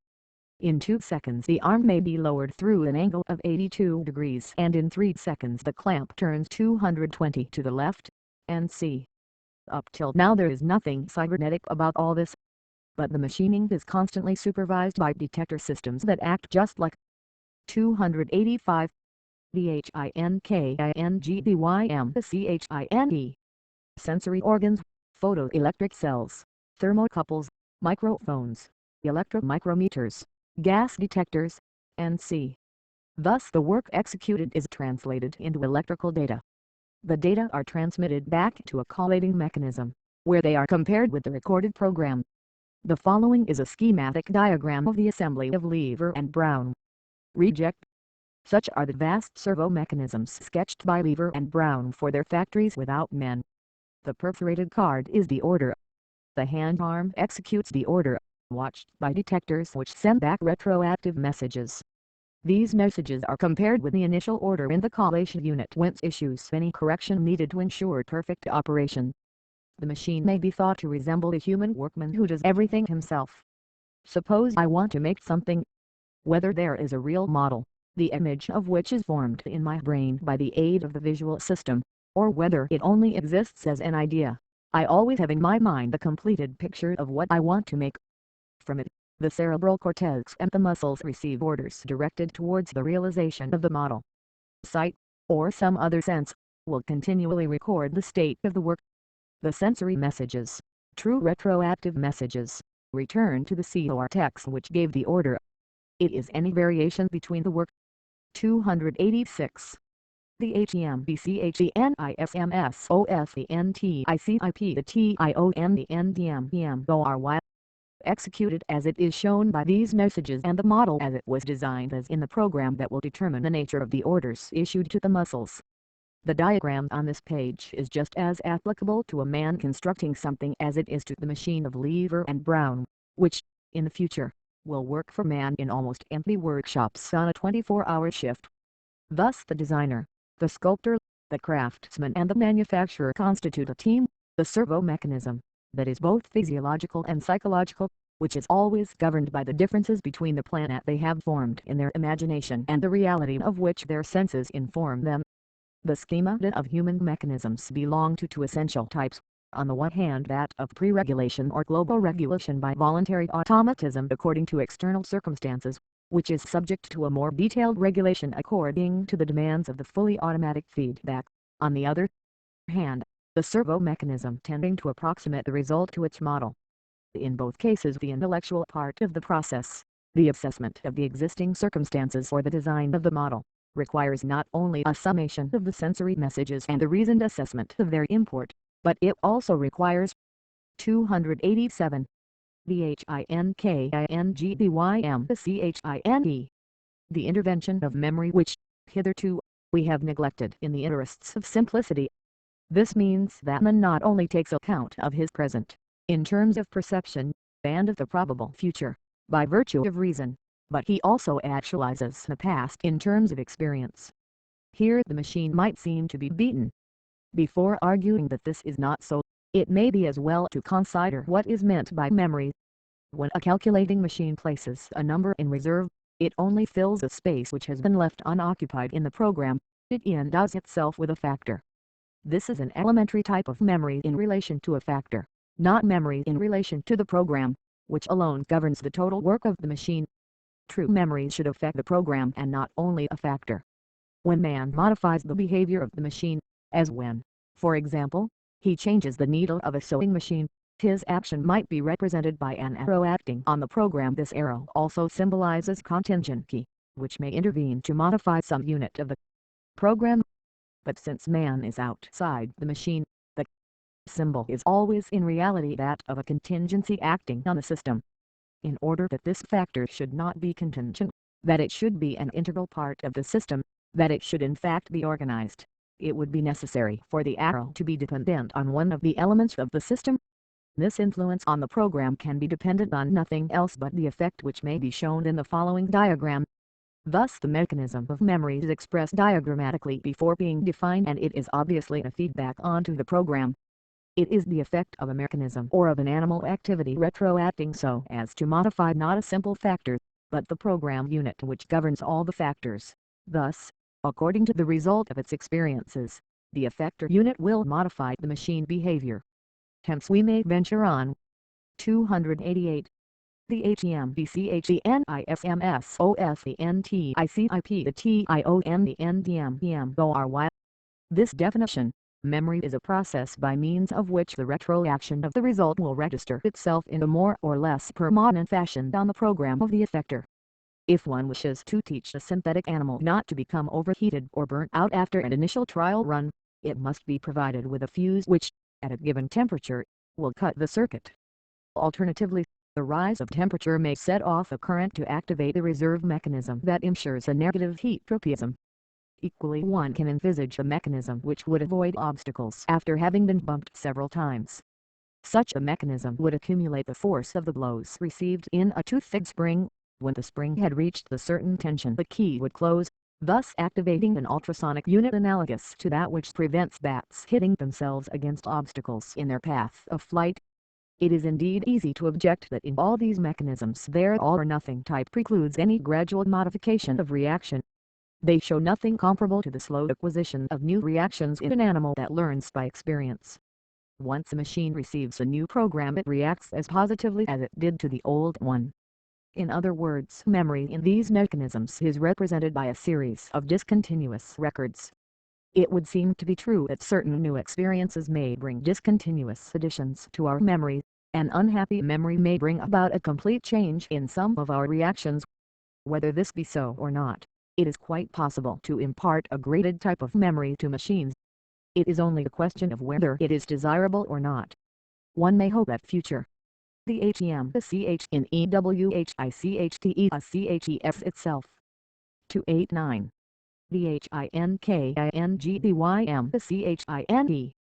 In 2 seconds the arm may be lowered through an angle of 82 degrees and in 3 seconds the clamp turns 220 to the left, and C. Up till now there is nothing cybernetic about all this, but the machining is constantly supervised by detector systems that act just like 285 VHINKINGBYM sensory organs, photoelectric cells, thermocouples, microphones, electromicrometers, gas detectors, and C. Thus the work executed is translated into electrical data. The data are transmitted back to a collating mechanism, where they are compared with the recorded program. The following is a schematic diagram of the assembly of Lever and Brown. Reject. Such are the vast servo mechanisms sketched by Lever and Brown for their factories without men. The perforated card is the order. The hand arm executes the order, watched by detectors which send back retroactive messages. These messages are compared with the initial order in the collation unit whence issues any correction needed to ensure perfect operation. The machine may be thought to resemble a human workman who does everything himself. Suppose I want to make something. Whether there is a real model, the image of which is formed in my brain by the aid of the visual system, or whether it only exists as an idea, I always have in my mind the completed picture of what I want to make. From it, the cerebral cortex and the muscles receive orders directed towards the realization of the model. Sight, or some other sense, will continually record the state of the work. The sensory messages, true retroactive messages, return to the cortex which gave the order. It is any variation between the work. 286. The HEMBCHENISMSOFENTICIP the TION executed as it is shown by these messages and the model as it was designed as in the program that will determine the nature of the orders issued to the muscles. The diagram on this page is just as applicable to a man constructing something as it is to the machine of Lever and Brown, which, in the future, will work for man in almost empty workshops on a 24-hour shift. Thus the designer, the sculptor, the craftsman and the manufacturer constitute a team, the servo mechanism, that is both physiological and psychological, which is always governed by the differences between the plan that they have formed in their imagination and the reality of which their senses inform them. The schema of human mechanisms belong to two essential types. On the one hand that of pre-regulation or global regulation by voluntary automatism according to external circumstances, which is subject to a more detailed regulation according to the demands of the fully automatic feedback. On the other hand, the servo mechanism tending to approximate the result to its model. In both cases the intellectual part of the process, the assessment of the existing circumstances or the design of the model, requires not only a summation of the sensory messages and a reasoned assessment of their import, but it also requires 287. VHINKINGBYMCHINE. The intervention of memory which, hitherto, we have neglected in the interests of simplicity. This means that man not only takes account of his present, in terms of perception, and of the probable future, by virtue of reason, but he also actualizes the past in terms of experience. Here the machine might seem to be beaten. Before arguing that this is not so, it may be as well to consider what is meant by memory. When a calculating machine places a number in reserve, it only fills a space which has been left unoccupied in the program. It endows itself with a factor. This is an elementary type of memory in relation to a factor, not memory in relation to the program, which alone governs the total work of the machine. True memory should affect the program and not only a factor. When man modifies the behavior of the machine, as when, for example, he changes the needle of a sewing machine, his action might be represented by an arrow acting on the program. This arrow also symbolizes contingency, which may intervene to modify some unit of the program. But since man is outside the machine, the symbol is always in reality that of a contingency acting on the system. In order that this factor should not be contingent, that it should be an integral part of the system, that it should in fact be organized, it would be necessary for the arrow to be dependent on one of the elements of the system. This influence on the program can be dependent on nothing else but the effect which may be shown in the following diagram. Thus the mechanism of memory is expressed diagrammatically before being defined, and it is obviously a feedback onto the program. It is the effect of a mechanism or of an animal activity retroacting so as to modify not a simple factor, but the program unit which governs all the factors. Thus, according to the result of its experiences, the effector unit will modify the machine behavior. Hence we may venture on. 288. The HEMBCHENIFMSOSTHENTICIP This definition, memory is a process by means of which the retroaction of the result will register itself in a more or less permanent fashion on the program of the effector. If one wishes to teach a synthetic animal not to become overheated or burnt out after an initial trial run, it must be provided with a fuse which, at a given temperature, will cut the circuit. Alternatively, the rise of temperature may set off a current to activate the reserve mechanism that ensures a negative heat tropism. Equally, one can envisage a mechanism which would avoid obstacles after having been bumped several times. Such a mechanism would accumulate the force of the blows received in a tooth-fixed spring. When the spring had reached a certain tension, the key would close, thus activating an ultrasonic unit analogous to that which prevents bats hitting themselves against obstacles in their path of flight. It is indeed easy to object that in all these mechanisms their all-or-nothing type precludes any gradual modification of reaction. They show nothing comparable to the slow acquisition of new reactions in an animal that learns by experience. Once a machine receives a new program, it reacts as positively as it did to the old one. In other words, memory in these mechanisms is represented by a series of discontinuous records. It would seem to be true that certain new experiences may bring discontinuous additions to our memory. An unhappy memory may bring about a complete change in some of our reactions. Whether this be so or not, it is quite possible to impart a graded type of memory to machines. It is only a question of whether it is desirable or not. One may hope that future. The HEM, the CH in EWHICHTE itself. 289. The HINKINGDYM, the CHINE.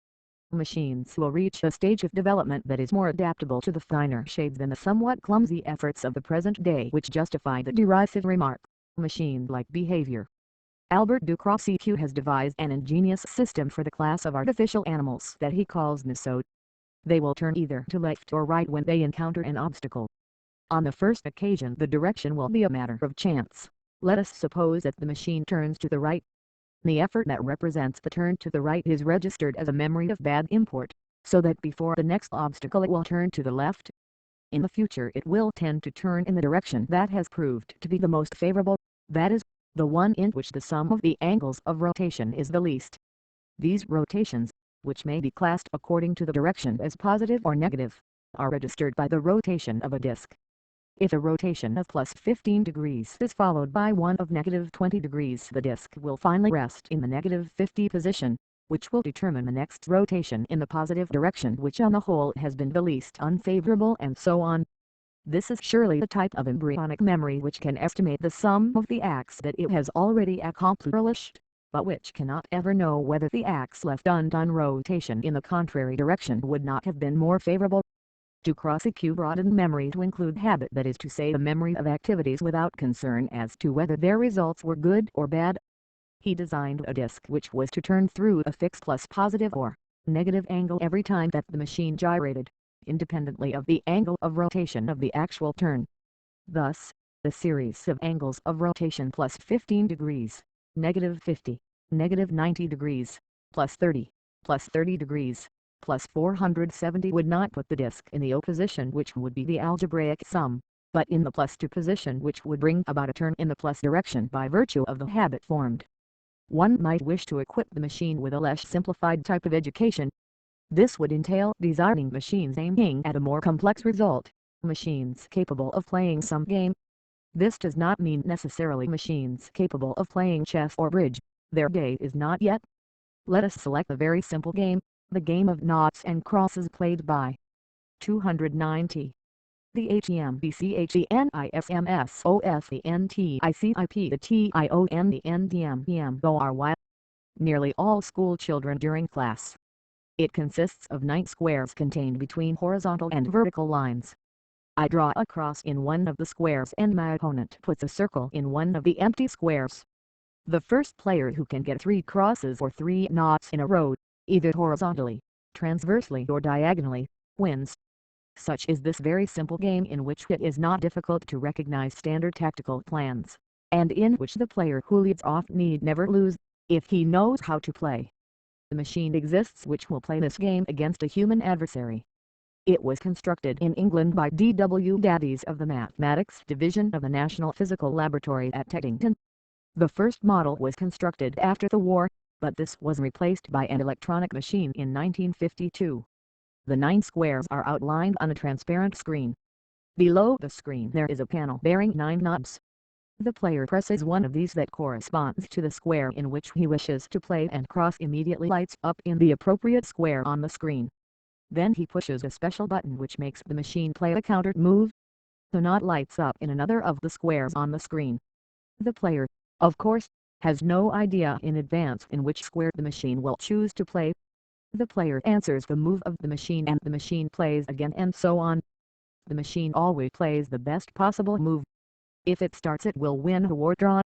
Machines will reach a stage of development that is more adaptable to the finer shades than the somewhat clumsy efforts of the present day which justify the derisive remark, machine-like behavior. Albert Ducrot CQ has devised an ingenious system for the class of artificial animals that he calls Nosode. They will turn either to left or right when they encounter an obstacle. On the first occasion the direction will be a matter of chance. Let us suppose that the machine turns to the right. The effort that represents the turn to the right is registered as a memory of bad import, so that before the next obstacle it will turn to the left. In the future it will tend to turn in the direction that has proved to be the most favorable, that is, the one in which the sum of the angles of rotation is the least. These rotations, which may be classed according to the direction as positive or negative, are registered by the rotation of a disk. If a rotation of plus 15 degrees is followed by one of negative 20 degrees, the disk will finally rest in the negative 50 position, which will determine the next rotation in the positive direction, which on the whole has been the least unfavorable, and so on. This is surely the type of embryonic memory which can estimate the sum of the acts that it has already accomplished, but which cannot ever know whether the acts left undone rotation in the contrary direction would not have been more favorable. Ducrot CQ broadened memory to include habit, that is to say the memory of activities without concern as to whether their results were good or bad. He designed a disk which was to turn through a fixed plus positive or negative angle every time that the machine gyrated, independently of the angle of rotation of the actual turn. Thus, the series of angles of rotation plus 15 degrees, negative 50, negative 90 degrees, plus 30, plus 30 degrees, plus 470 would not put the disk in the O position, which would be the algebraic sum, but in the plus 2 position, which would bring about a turn in the plus direction by virtue of the habit formed. One might wish to equip the machine with a less simplified type of education. This would entail designing machines aiming at a more complex result, machines capable of playing some game. This does not mean necessarily machines capable of playing chess or bridge. Their day is not yet. Let us select a very simple game, the game of noughts and crosses played by 290. The HEMBCHENIFMSOSTHENTICIP Nearly all school children during class. It consists of 9 squares contained between horizontal and vertical lines. I draw a cross in one of the squares and my opponent puts a circle in one of the empty squares. The first player who can get 3 crosses or 3 knots in a row, either horizontally, transversely or diagonally, wins. Such is this very simple game, in which it is not difficult to recognize standard tactical plans, and in which the player who leads off need never lose, if he knows how to play. The machine exists which will play this game against a human adversary. It was constructed in England by D.W. Davies of the Mathematics Division of the National Physical Laboratory at Teddington. The first model was constructed after the war, but this was replaced by an electronic machine in 1952. The 9 squares are outlined on a transparent screen. Below the screen there is a panel bearing 9 knobs. The player presses one of these that corresponds to the square in which he wishes to play, and cross immediately lights up in the appropriate square on the screen. Then he pushes a special button which makes the machine play a counter move. The knot lights up in another of the squares on the screen. The player, of course, has no idea in advance in which square the machine will choose to play. The player answers the move of the machine and the machine plays again, and so on. The machine always plays the best possible move. If it starts, it will win or draw.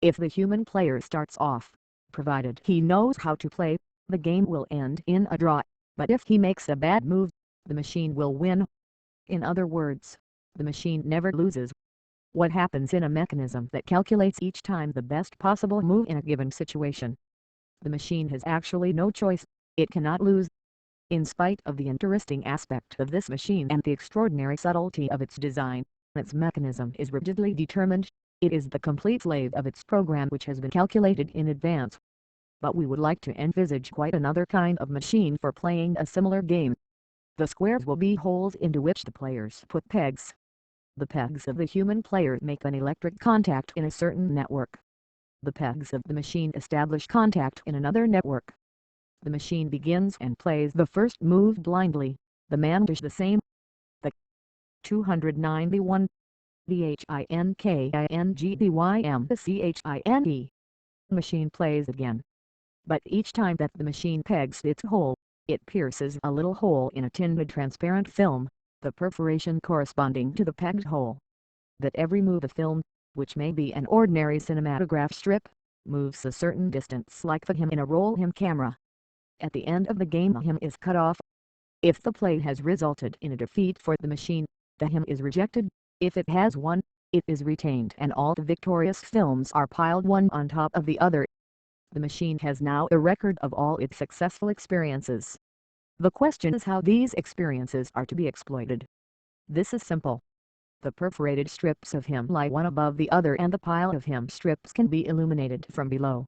If the human player starts off, provided he knows how to play, the game will end in a draw, but if he makes a bad move, the machine will win. In other words, the machine never loses. What happens in a mechanism that calculates each time the best possible move in a given situation? The machine has actually no choice, it cannot lose. In spite of the interesting aspect of this machine and the extraordinary subtlety of its design, its mechanism is rigidly determined. It is the complete slave of its program which has been calculated in advance. But we would like to envisage quite another kind of machine for playing a similar game. The squares will be holes into which the players put pegs. The pegs of the human player make an electric contact in a certain network. The pegs of the machine establish contact in another network. The machine begins and plays the first move blindly. The man does the same. The 291 THINKINGDYM machine plays again. But each time that the machine pegs its hole, it pierces a little hole in a tinted transparent film, the perforation corresponding to the pegged hole. That every move of film, which may be an ordinary cinematograph strip, moves a certain distance like the him in a roll him camera. At the end of the game, the him is cut off. If the play has resulted in a defeat for the machine, the him is rejected. If it has won, it is retained, and all the victorious films are piled one on top of the other. The machine has now a record of all its successful experiences. The question is how these experiences are to be exploited. This is simple. The perforated strips of him lie one above the other, and the pile of him strips can be illuminated from below.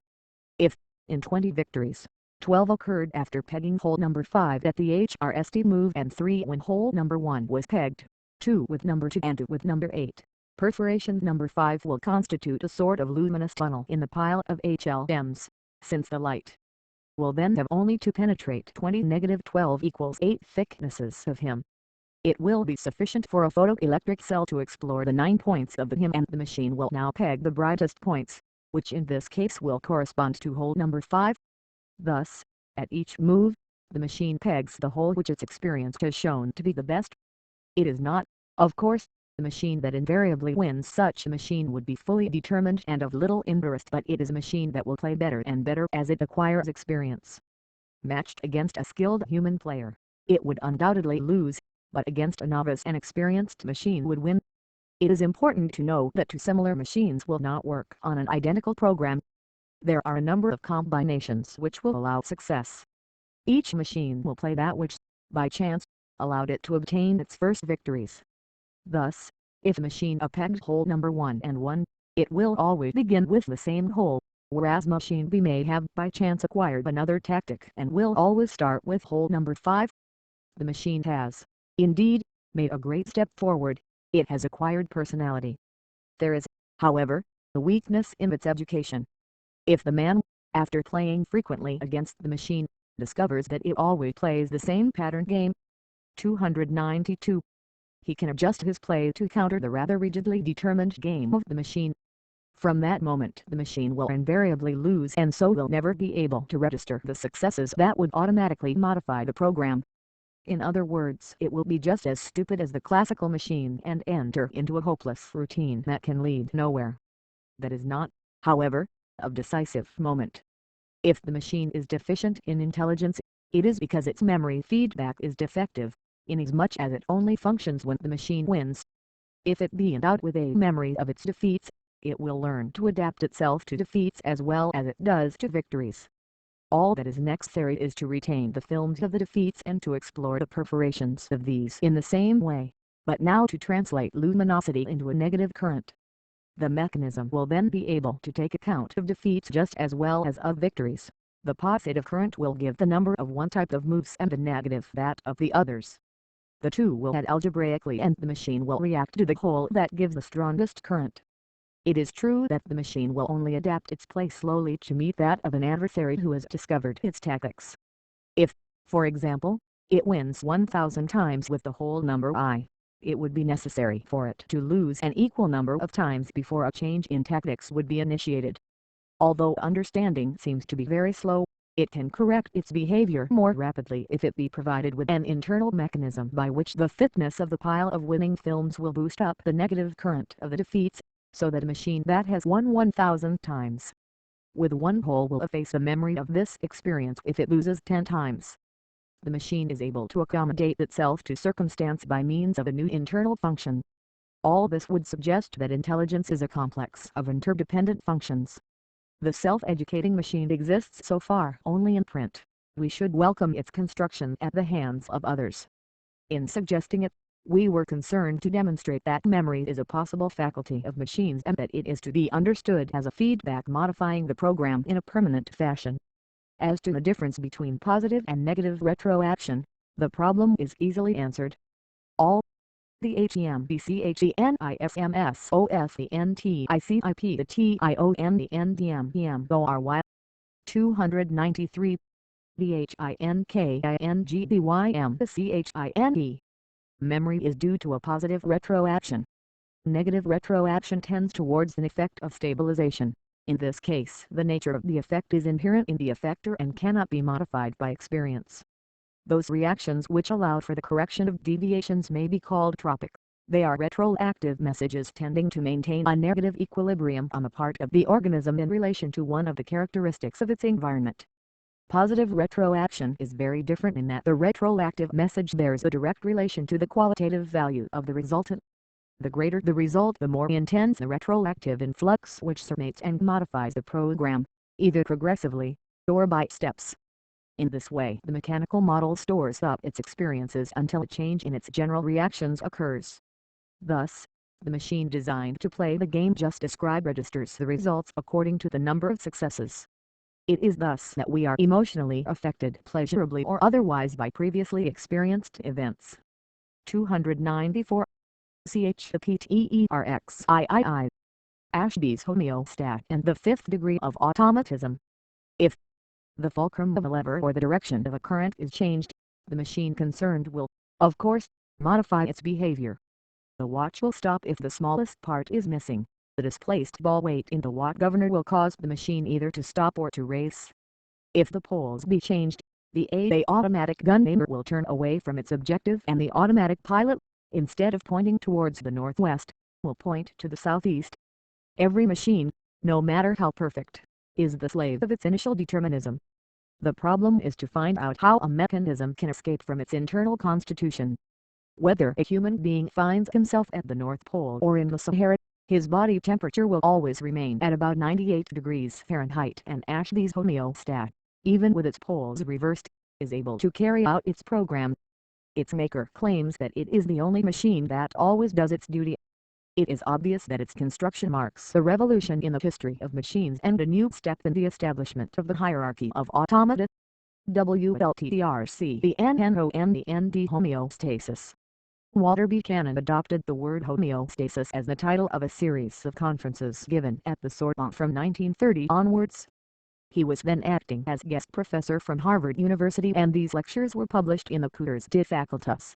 If, in 20 victories, 12 occurred after pegging hole number 5 at the HRST move, and 3 when hole number 1 was pegged, 2 with number 2 and 2 with number 8, perforation number 5 will constitute a sort of luminous funnel in the pile of HLMs, since the light will then have only to penetrate 20-12 equals 8 thicknesses of him. It will be sufficient for a photoelectric cell to explore the 9 points of the him, and the machine will now peg the brightest points, which in this case will correspond to hole number 5. Thus, at each move, the machine pegs the hole which its experience has shown to be the best. It is not, of course, the machine that invariably wins. Such a machine would be fully determined and of little interest, but it is a machine that will play better and better as it acquires experience. Matched against a skilled human player, it would undoubtedly lose, but against a novice an experienced machine would win. It is important to know that two similar machines will not work on an identical program. There are a number of combinations which will allow success. Each machine will play that which, by chance, allowed it to obtain its first victories. Thus, if a machine pegged hole number 1 and 1, it will always begin with the same hole, whereas machine B may have by chance acquired another tactic and will always start with hole number 5. The machine has, indeed, made a great step forward. It has acquired personality. There is, however, a weakness in its education. If the man, after playing frequently against the machine, discovers that it always plays the same pattern game, 292, he can adjust his play to counter the rather rigidly determined game of the machine. From that moment the machine will invariably lose, and so will never be able to register the successes that would automatically modify the program. In other words, it will be just as stupid as the classical machine and enter into a hopeless routine that can lead nowhere. That is not, however, of decisive moment. If the machine is deficient in intelligence, it is because its memory feedback is defective, inasmuch as it only functions when the machine wins. If it be endowed with a memory of its defeats, it will learn to adapt itself to defeats as well as it does to victories. All that is necessary is to retain the films of the defeats and to explore the perforations of these in the same way, but now to translate luminosity into a negative current. The mechanism will then be able to take account of defeats just as well as of victories. The positive current will give the number of one type of moves and the negative that of the others. The two will add algebraically and the machine will react to the whole that gives the strongest current. It is true that the machine will only adapt its play slowly to meet that of an adversary who has discovered its tactics. If, for example, it wins 1,000 times with the whole number I, it would be necessary for it to lose an equal number of times before a change in tactics would be initiated. Although understanding seems to be very slow, it can correct its behavior more rapidly if it be provided with an internal mechanism by which the thickness of the pile of winning films will boost up the negative current of the defeats, so that a machine that has won 1,000 times with one hole will efface the memory of this experience if it loses 10 times. The machine is able to accommodate itself to circumstance by means of a new internal function. All this would suggest that intelligence is a complex of interdependent functions. The self-educating machine exists so far only in print. We should welcome its construction at the hands of others. In suggesting it, we were concerned to demonstrate that memory is a possible faculty of machines and that it is to be understood as a feedback modifying the program in a permanent fashion. As to the difference between positive and negative retroaction, the problem is easily answered. All the HEMBCHENIFMSOFENTICIP the TIONDNDMPM ORY 293 the memory is due to a positive retroaction. Negative retroaction tends towards an effect of stabilization. In this case, the nature of the effect is inherent in the effector and cannot be modified by experience. Those reactions which allow for the correction of deviations may be called tropic. They are retroactive messages tending to maintain a negative equilibrium on the part of the organism in relation to one of the characteristics of its environment. Positive retroaction is very different in that the retroactive message bears a direct relation to the qualitative value of the resultant. The greater the result, the more intense the retroactive influx which surnates and modifies the program, either progressively, or by steps. In this way the mechanical model stores up its experiences until a change in its general reactions occurs. Thus, the machine designed to play the game just described registers the results according to the number of successes. It is thus that we are emotionally affected pleasurably or otherwise by previously experienced events. 294. CHPTERXIII. Ashby's homeostat and the fifth degree of automatism. If the fulcrum of a lever or the direction of a current is changed, the machine concerned will, of course, modify its behavior. The watch will stop if the smallest part is missing. The displaced ball weight in the watt governor will cause the machine either to stop or to race. If the poles be changed, the automatic gun aimer will turn away from its objective and the automatic pilot, instead of pointing towards the northwest, will point to the southeast. Every machine, no matter how perfect, is the slave of its initial determinism. The problem is to find out how a mechanism can escape from its internal constitution. Whether a human being finds himself at the North Pole or in the Sahara, his body temperature will always remain at about 98 degrees Fahrenheit, and Ashby's homeostat, even with its poles reversed, is able to carry out its program. Its maker claims that it is the only machine that always does its duty. It is obvious that its construction marks a revolution in the history of machines and a new step in the establishment of the hierarchy of automata. WLTRC the NNONDND homeostasis. Walter Buchanan adopted the word homeostasis as the title of a series of conferences given at the Sorbonne from 1930 onwards. He was then acting as guest professor from Harvard University and these lectures were published in the Cours de Facultas.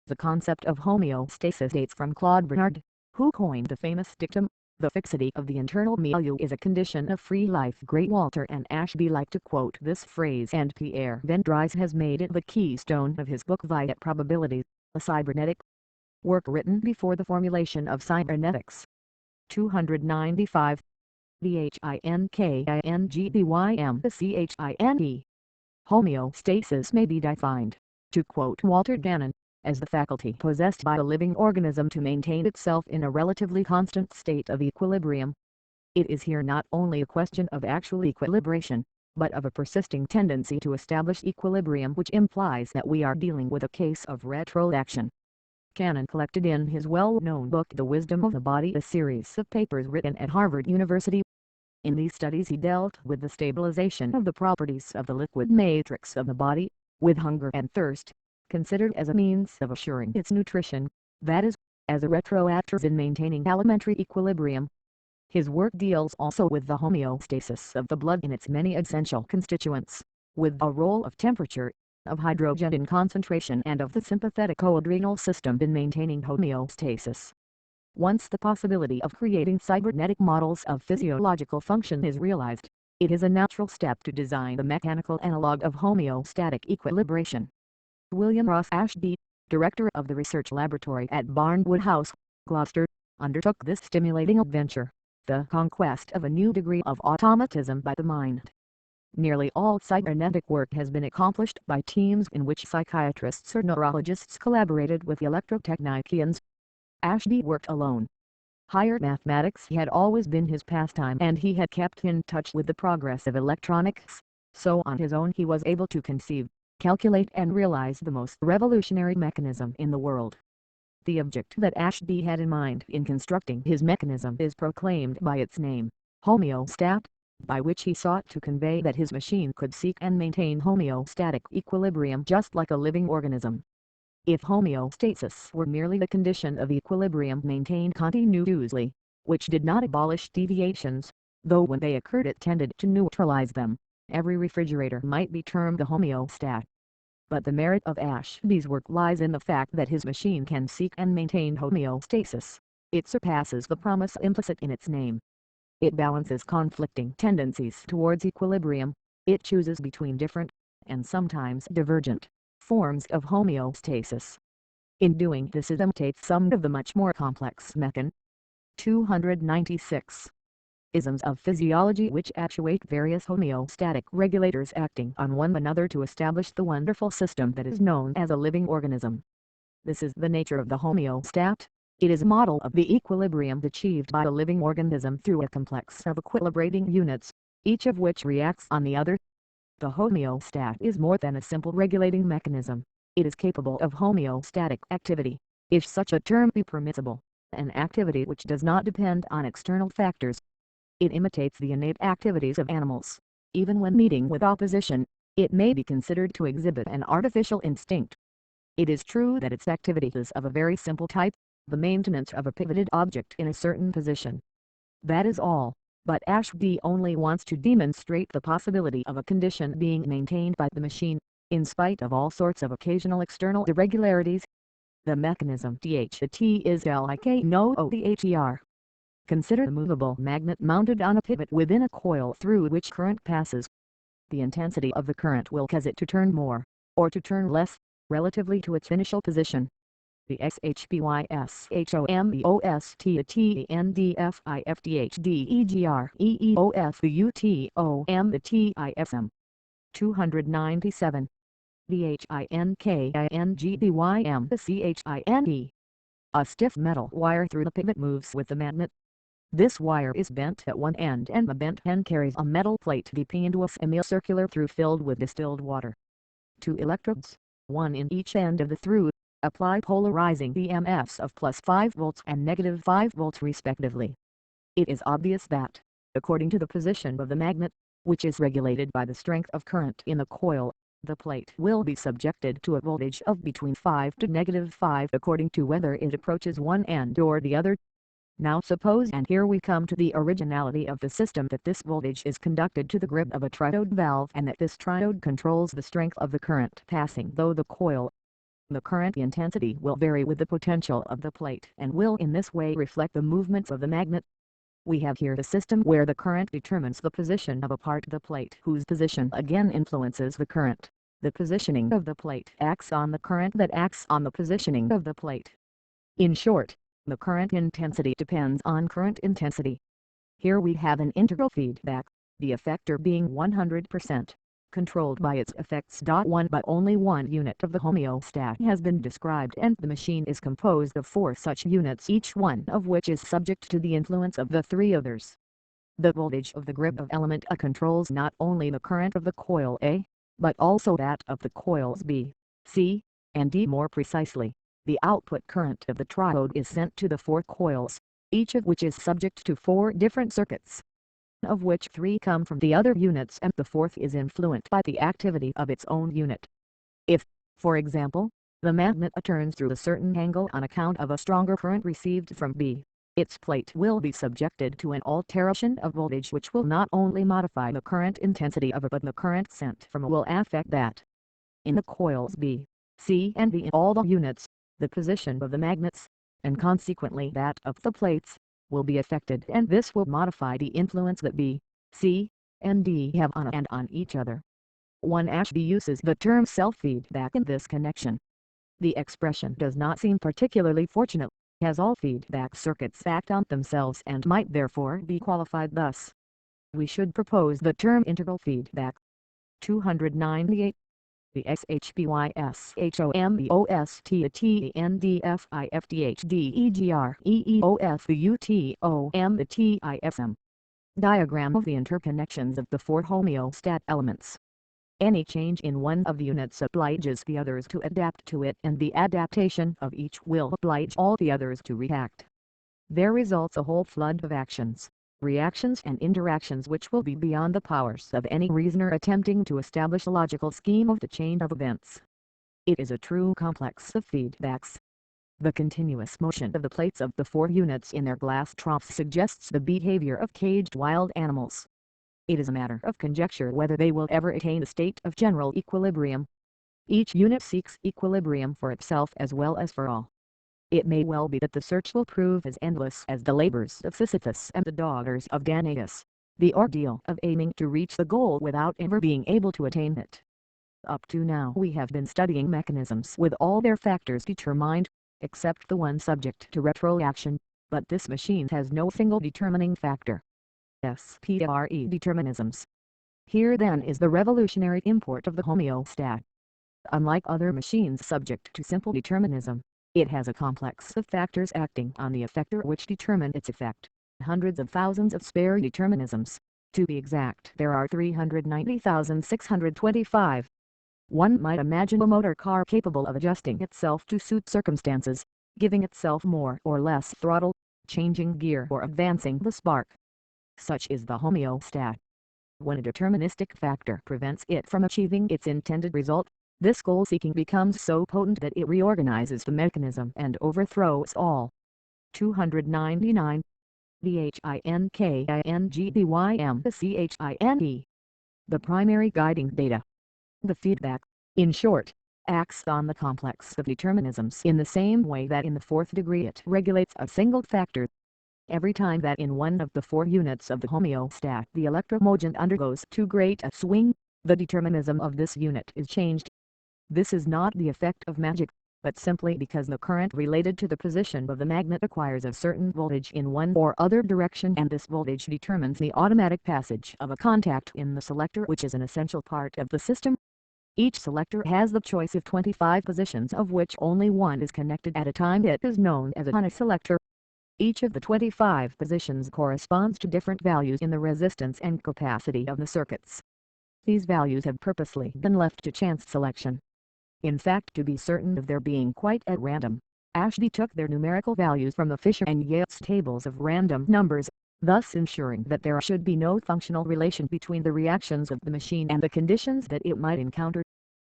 The concept of homeostasis dates from Claude Bernard, who coined the famous dictum, The fixity of the internal milieu is a condition of free life. Great Walter and Ashby like to quote this phrase, and Pierre Vendries has made it the keystone of his book Viet Probabilities, a cybernetic work written before the formulation of cybernetics. 295. Thinkingdymchine. Homeostasis may be defined, to quote Walter Gannon, as the faculty possessed by a living organism to maintain itself in a relatively constant state of equilibrium. It is here not only a question of actual equilibration, but of a persisting tendency to establish equilibrium, which implies that we are dealing with a case of retroaction. Cannon collected in his well-known book The Wisdom of the Body a series of papers written at Harvard University. In these studies he dealt with the stabilization of the properties of the liquid matrix of the body, with hunger and thirst, considered as a means of assuring its nutrition, that is, as a retroactor in maintaining alimentary equilibrium. His work deals also with the homeostasis of the blood in its many essential constituents, with a role of temperature, of hydrogen in concentration, and of the sympathetico-adrenal system in maintaining homeostasis. Once the possibility of creating cybernetic models of physiological function is realized, it is a natural step to design the mechanical analog of homeostatic equilibration. William Ross Ashby, director of the research laboratory at Barnwood House, Gloucester, undertook this stimulating adventure, the conquest of a new degree of automatism by the mind. Nearly all cybernetic work has been accomplished by teams in which psychiatrists or neurologists collaborated with electrotechnicians. Ashby worked alone. Higher mathematics had always been his pastime, and he had kept in touch with the progress of electronics, so on his own he was able to conceive, calculate and realize the most revolutionary mechanism in the world. The object that Ashby had in mind in constructing his mechanism is proclaimed by its name, homeostat, by which he sought to convey that his machine could seek and maintain homeostatic equilibrium just like a living organism. If homeostasis were merely the condition of equilibrium maintained continuously, which did not abolish deviations, though when they occurred it tended to neutralize them, every refrigerator might be termed a homeostat. But the merit of Ashby's work lies in the fact that his machine can seek and maintain homeostasis. It surpasses the promise implicit in its name. It balances conflicting tendencies towards equilibrium. It chooses between different, and sometimes divergent, forms of homeostasis. In doing this it imitates some of the much more complex mechanisms. 296. Isms of physiology which actuate various homeostatic regulators acting on one another to establish the wonderful system that is known as a living organism. This is the nature of the homeostat. It is a model of the equilibrium achieved by a living organism through a complex of equilibrating units, each of which reacts on the other. The homeostat is more than a simple regulating mechanism. It is capable of homeostatic activity, if such a term be permissible, an activity which does not depend on external factors. It imitates the innate activities of animals. Even when meeting with opposition, it may be considered to exhibit an artificial instinct. It is true that its activity is of a very simple type, the maintenance of a pivoted object in a certain position. That is all, but Ashby only wants to demonstrate the possibility of a condition being maintained by the machine, in spite of all sorts of occasional external irregularities. The mechanism DHT is like no ODHER. Consider the movable magnet mounted on a pivot within a coil through which current passes. The intensity of the current will cause it to turn more, or to turn less, relatively to its initial position. The SHBYSHOMBOSTTENDFIFDHDEGREEOFUTOM the TISM. 297. THINKINGDYM A stiff metal wire through the pivot moves with the magnet. This wire is bent at one end and the bent end carries a metal plate deep into a semicircular through filled with distilled water. 2 electrodes, one in each end of the through, apply polarizing EMFs of +5 volts and -5 volts respectively. It is obvious that, according to the position of the magnet, which is regulated by the strength of current in the coil, the plate will be subjected to a voltage of between 5 to -5 according to whether it approaches one end or the other. Now suppose, and here we come to the originality of the system, that this voltage is conducted to the grip of a triode valve and that this triode controls the strength of the current passing through the coil. The current intensity will vary with the potential of the plate and will in this way reflect the movements of the magnet. We have here the system where the current determines the position of a part of the plate whose position again influences the current. The positioning of the plate acts on the current that acts on the positioning of the plate. In short, the current intensity depends on current intensity. Here we have an integral feedback, the effector being 100%, controlled by its effects. One but only one unit of the homeostat has been described, and the machine is composed of 4 such units, each one of which is subject to the influence of the 3 others. The voltage of the grip of element A controls not only the current of the coil A, but also that of the coils B, C, and D. More precisely, the output current of the triode is sent to the 4 coils, each of which is subject to 4 different circuits, of which 3 come from the other units and the 4th is influenced by the activity of its own unit. If, for example, the magnet A turns through a certain angle on account of a stronger current received from B, its plate will be subjected to an alteration of voltage which will not only modify the current intensity of A but the current sent from A will affect that. In the coils B, C and D in all the units, the position of the magnets, and consequently that of the plates, will be affected, and this will modify the influence that B, C, and D have on A and on each other. 1-B uses the term self-feedback in this connection. The expression does not seem particularly fortunate, as all feedback circuits act on themselves and might therefore be qualified thus. We should propose the term integral feedback. 298. The SHBYSHOMBOSTATENDFIFDHDEGREEOS Diagram of the interconnections of the 4 homeostat elements. Any change in one of the units obliges the others to adapt to it, and the adaptation of each will oblige all the others to react. There results a whole flood of actions, reactions and interactions which will be beyond the powers of any reasoner attempting to establish a logical scheme of the chain of events. It is a true complex of feedbacks. The continuous motion of the plates of the 4 units in their glass troughs suggests the behavior of caged wild animals. It is a matter of conjecture whether they will ever attain a state of general equilibrium. Each unit seeks equilibrium for itself as well as for all. It may well be that the search will prove as endless as the labors of Sisyphus and the daughters of Danaus, the ordeal of aiming to reach the goal without ever being able to attain it. Up to now we have been studying mechanisms with all their factors determined, except the one subject to retroaction, but this machine has no single determining factor. SPRE determinisms. Here then is the revolutionary import of the homeostat. Unlike other machines subject to simple determinism, it has a complex of factors acting on the effector which determine its effect. Hundreds of thousands of spare determinisms. To be exact, there are 390,625. One might imagine a motor car capable of adjusting itself to suit circumstances, giving itself more or less throttle, changing gear or advancing the spark. Such is the homeostat. When a deterministic factor prevents it from achieving its intended result, this goal-seeking becomes so potent that it reorganizes the mechanism and overthrows all. 299. THINKINGBYMCHINE. The primary guiding data. The feedback, in short, acts on the complex of determinisms in the same way that in the 4th degree it regulates a single factor. Every time that in one of the 4 units of the homeostat the electromotion undergoes too great a swing, the determinism of this unit is changed. This is not the effect of magic, but simply because the current related to the position of the magnet acquires a certain voltage in one or other direction, and this voltage determines the automatic passage of a contact in the selector, which is an essential part of the system. Each selector has the choice of 25 positions, of which only one is connected at a time. It is known as a selector. Each of the 25 positions corresponds to different values in the resistance and capacity of the circuits. These values have purposely been left to chance selection. In fact, to be certain of their being quite at random, Ashby took their numerical values from the Fisher and Yates tables of random numbers, thus ensuring that there should be no functional relation between the reactions of the machine and the conditions that it might encounter.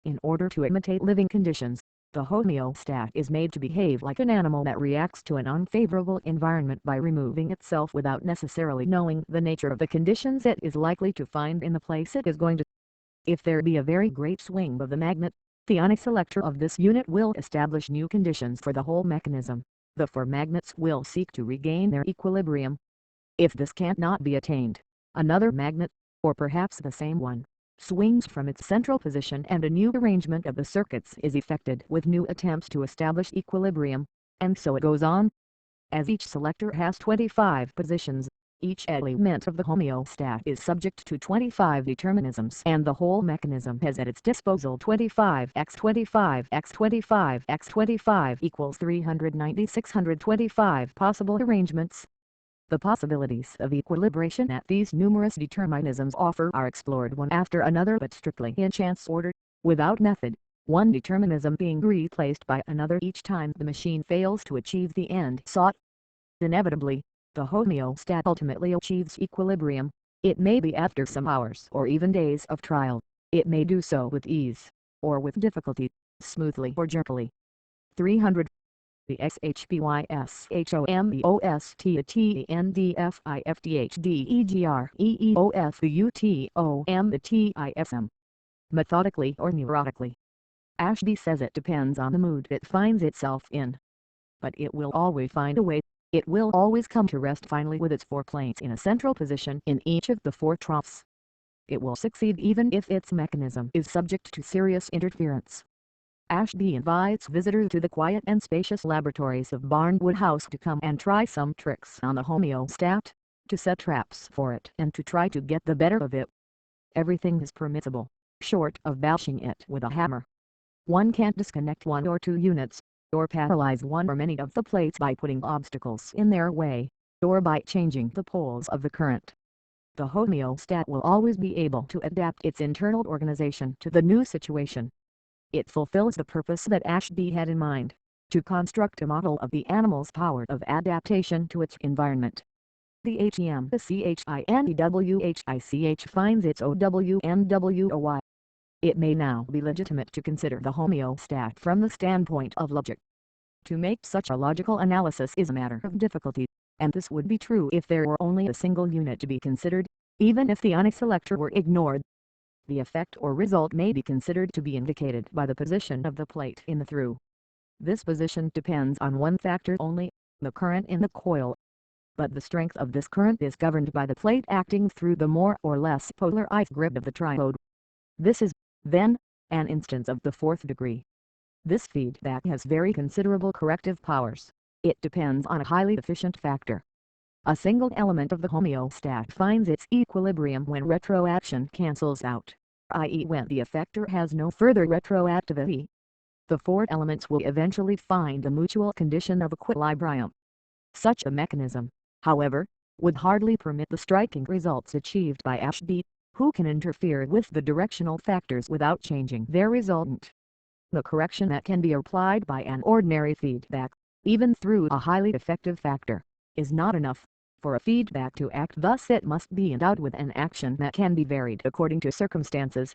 In order to imitate living conditions, the homeostat is made to behave like an animal that reacts to an unfavorable environment by removing itself without necessarily knowing the nature of the conditions it is likely to find in the place it is going to. If there be a very great swing of the magnet, the aniselector of this unit will establish new conditions for the whole mechanism. The 4 magnets will seek to regain their equilibrium. If this cannot be attained, another magnet, or perhaps the same one, swings from its central position and a new arrangement of the circuits is effected with new attempts to establish equilibrium, and so it goes on. As each selector has 25 positions, each element of the homeostat is subject to 25 determinisms and the whole mechanism has at its disposal 25x25x25x25 equals 390,625 possible arrangements. The possibilities of equilibration that these numerous determinisms offer are explored one after another but strictly in chance order, without method, one determinism being replaced by another each time the machine fails to achieve the end sought. Inevitably, the homeostat ultimately achieves equilibrium. It may be after some hours or even days of trial. It may do so with ease, or with difficulty, smoothly or jerkily. 300. The XHBYSHOMBOSTTHENDFIFTHDEGREEOF methodically or neurotically. Ashby says it depends on the mood it finds itself in. But it will always find a way. It will always come to rest finally with its 4 plates in a central position in each of the 4 troughs. It will succeed even if its mechanism is subject to serious interference. Ashby invites visitors to the quiet and spacious laboratories of Barnwood House to come and try some tricks on the homeostat, to set traps for it and to try to get the better of it. Everything is permissible, short of bashing it with a hammer. One can't disconnect 1 or 2 units, or paralyze 1 or many of the plates by putting obstacles in their way, or by changing the poles of the current. The homeostat will always be able to adapt its internal organization to the new situation. It fulfills the purpose that Ashby had in mind, to construct a model of the animal's power of adaptation to its environment. The HEMCHINDWHICH finds its OWNWOY. It may now be legitimate to consider the homeostat from the standpoint of logic. To make such a logical analysis is a matter of difficulty, and this would be true if there were only a single unit to be considered, even if the onyx selector were ignored. The effect or result may be considered to be indicated by the position of the plate in the through. This position depends on one factor only, the current in the coil. But the strength of this current is governed by the plate acting through the more or less polarized grid of the triode. This is, then, an instance of the 4th degree. This feedback has very considerable corrective powers. It depends on a highly efficient factor. A single element of the homeostat finds its equilibrium when retroaction cancels out, i.e. when the effector has no further retroactivity. The 4 elements will eventually find the mutual condition of equilibrium. Such a mechanism, however, would hardly permit the striking results achieved by Ashby, who can interfere with the directional factors without changing their resultant. The correction that can be applied by an ordinary feedback, even through a highly effective factor, is not enough. For a feedback to act thus it must be endowed with an action that can be varied according to circumstances.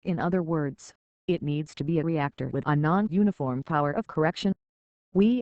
In other words, it needs to be a reactor with a non-uniform power of correction. We,